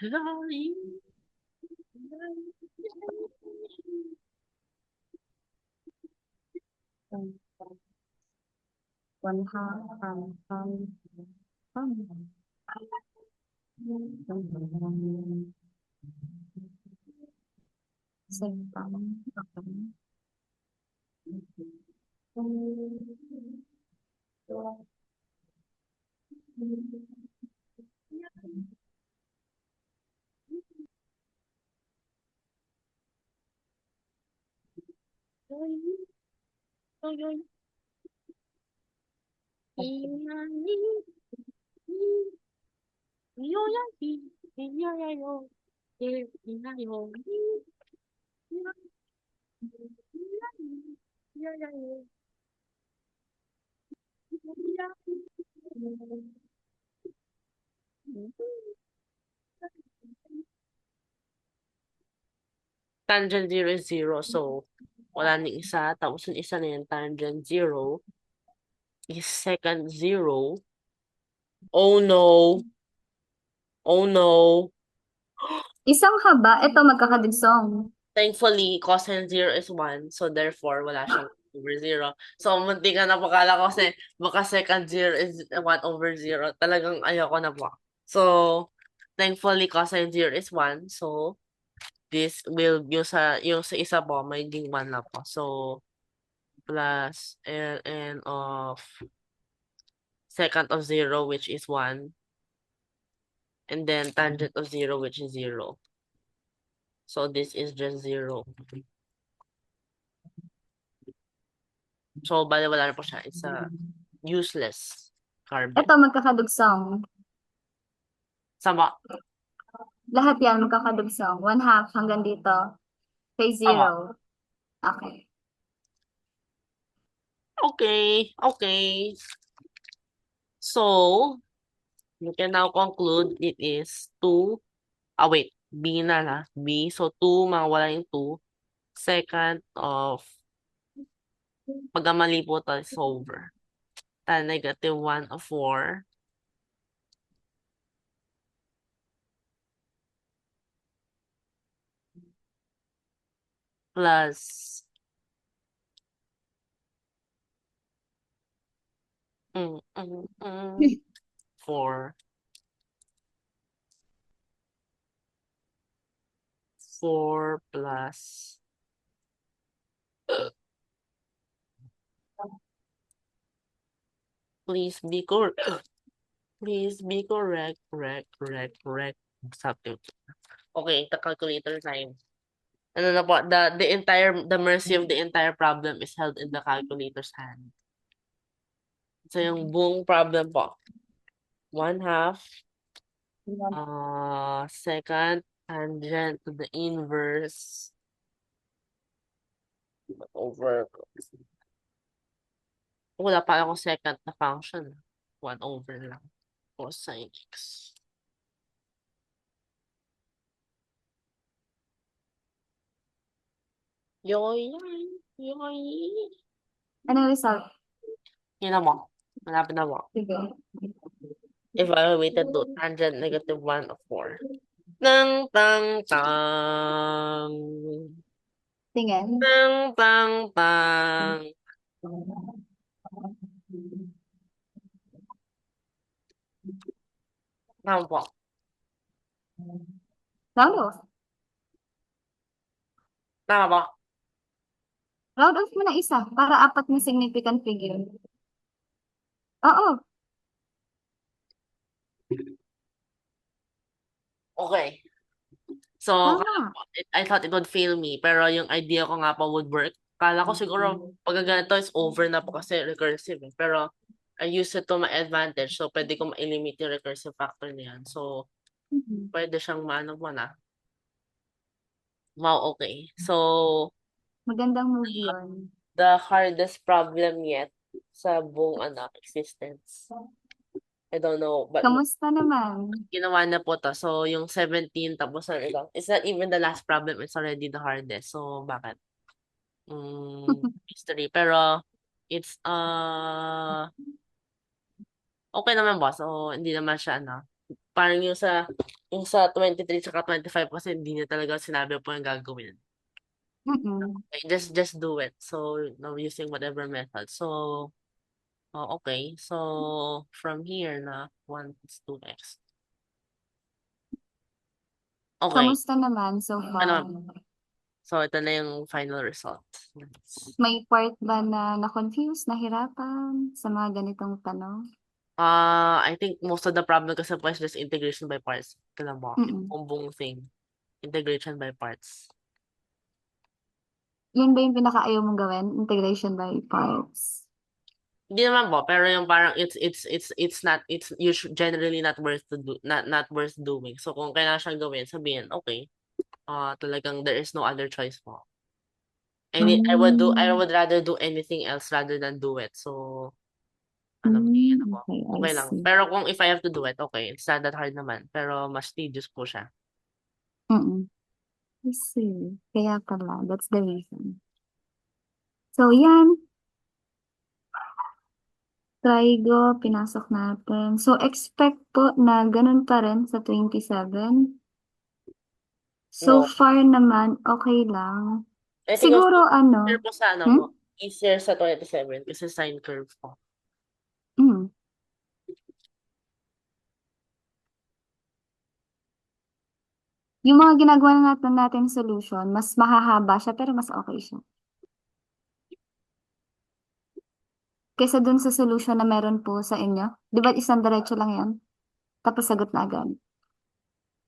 0 is 0. So, wala nang isa. Tapos yung isa na yan, tangent 0 is second 0. Oh no. Oh no. Isang haba, ito magkakadugsong. Thankfully, cosine 0 is 1. So, therefore, wala siyang over 0. So, munti ka na po. Kala ko kasi baka second 0 is 1 over 0. Talagang ayoko na po. So, thankfully, cosine 0 is 1. So, this will, yung sa isa po, magiging 1 na po. So, plus ln of second of 0, which is 1. And then tangent of 0, which is 0. So, this is just 0. So, bale, wala na po siya. It's a useless carbon. Ito magkakadugsong. Sama. Lahat yan magkakadugsong. 1/2 hanggang dito. Kay Sama. 0. Okay. Okay. So, you can now conclude it is 2. Wait. B na. B. So, 2, mawala yung 2. Second of, pagkamali po ito is over. Tan negative 1 of 4. Plus, 4. 4 plus, please be correct. Please be correct. Correct. Something. Okay, the calculator time. Ano na po, the mercy of the entire problem is held in the calculator's hand. So, yung buong problem po, 1/2, second tangent to the inverse over, wala pa akong second na function. 1 over lang cosine x. Yoy, yoy. Anong result? Yun na mo. Malapit na mo. Sige. Evaluated to tangent negative 1 of 4. Tang, tang, tang. Tingin. Tang, tang, tang. Tama po. Round off. Tama po. Round off mo na isa para apat na significant figure. Oo. Okay. So, Tama. I thought it would fail me, pero yung idea ko nga po would work. Kala ko siguro, pag ganito is over na po kasi recursive. Pero, I use it to my advantage. So, pwede ko ma-eliminate yung recursive factor niyan. So, Mhm. pwede siyang maano mo na. Wow, okay. So, Magandang move yun. the hardest problem yet sa buong existence. I don't know, but Kamusta naman? ginawa na po to. So, yung 17 tapos ang ilang. It's not even the last problem. It's already the hardest. So, bakit? History. Pero, it's, okay naman ba? So, hindi naman siya, parang yung sa 23 saka 25 kasi hindi niya talaga sinabi po yung gagawin. Mm-mm. Okay, just do it. So, no, using whatever method. So, okay. So, from here na, 1 is 2x. Okay. Kamusta naman so far? So, ito na yung final result. May part ba na na-confuse, nahirapan sa mga ganitong tanong? I think most of the problem kasi po is just integration by parts. Kailan mo? Yung Mm-mm. buong thing. Integration by parts. Yun ba yung pinaka-ayaw mong gawin? Integration by parts. Hindi naman po, pero yung parang it's generally not worth to do, not worth doing. So kung kailangan siyang gawin, sabihin, okay, talagang there is no other choice po. I would rather do anything else rather than do it. So magiging po. Okay, I Okay lang. see. Pero kung if I have to do it, okay, it's not that hard naman. Pero mas tedious po siya. Mm-mm. I see. Kaya pala, that's the reason. So, yan. Trigo, pinasok natin. So, expect po na ganun pa rin sa 27. So No. far naman, okay lang. I think Siguro, easier po sa po. Hmm? Easier sa 27 kasi sine curve po. Mm. Yung mga ginagawa natin solution, mas mahahaba siya pero mas okay siya. Kaysa dun sa solution na meron po sa inyo. Di ba isang diretso lang yan? Tapos sagot na agad.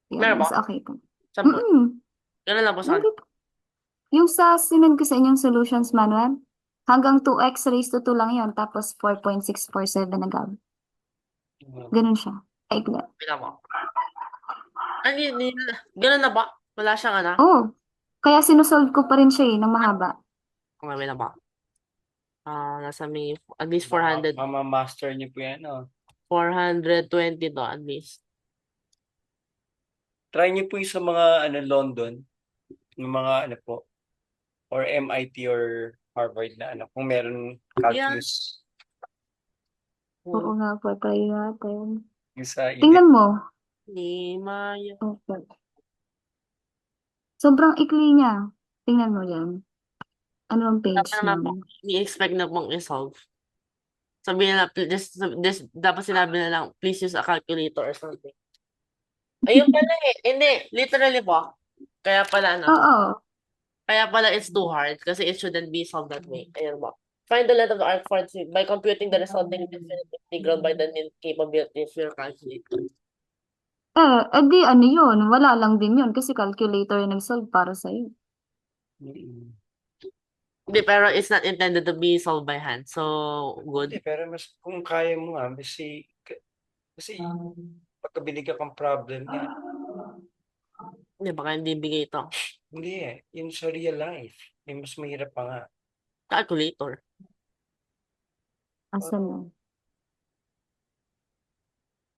Yan, Meron mas ba? okay po. Saan po? Mm-mm. Ganun lang po sa Nandito. Yung sa sinend ko sa inyong solutions manual, hanggang 2x raised to 2 lang yun. Tapos 4.647 agad. Ganun siya. Aikli. Wait mo. Ganun na ba? Wala siyang Oh, kaya sinusolve ko pa rin siya ng mahaba. Wait na ba? Nasa may, at least 400. Mama-master niyo po yan, 420 to, at least. Try niyo po yung sa mga, London, yung mga, po, or MIT or Harvard na, kung meron calculus. Oo nga po, try natin. Yung sa Tingnan mo. Ni Maya. Okay. Sobrang ikli niya. Tingnan mo yan. Ano ang page Dapat naman po, nun? i-expect na pong i-solve. Sabihin na, dapat sinabi na lang, please use a calculator or something. Ayun pala Hindi, literally po. Kaya pala, Oo. Kaya pala it's too hard kasi it shouldn't be solved that way. Ayun po. Find the length of the arc for by computing the resulting definite integral by the capability of your calculator. Edi ano yun? Wala lang din yun kasi calculator yung nag-solve para sa'yo. Hindi, pero it's not intended to be solved by hand. So, good. Hindi, pero mas kung kaya mo nga, kasi pagkabili ka kang problem niya. Hindi, baka hindi bigay ito. Hindi yung sa real life, may mas mahirap pa nga. Calculator. Asan na?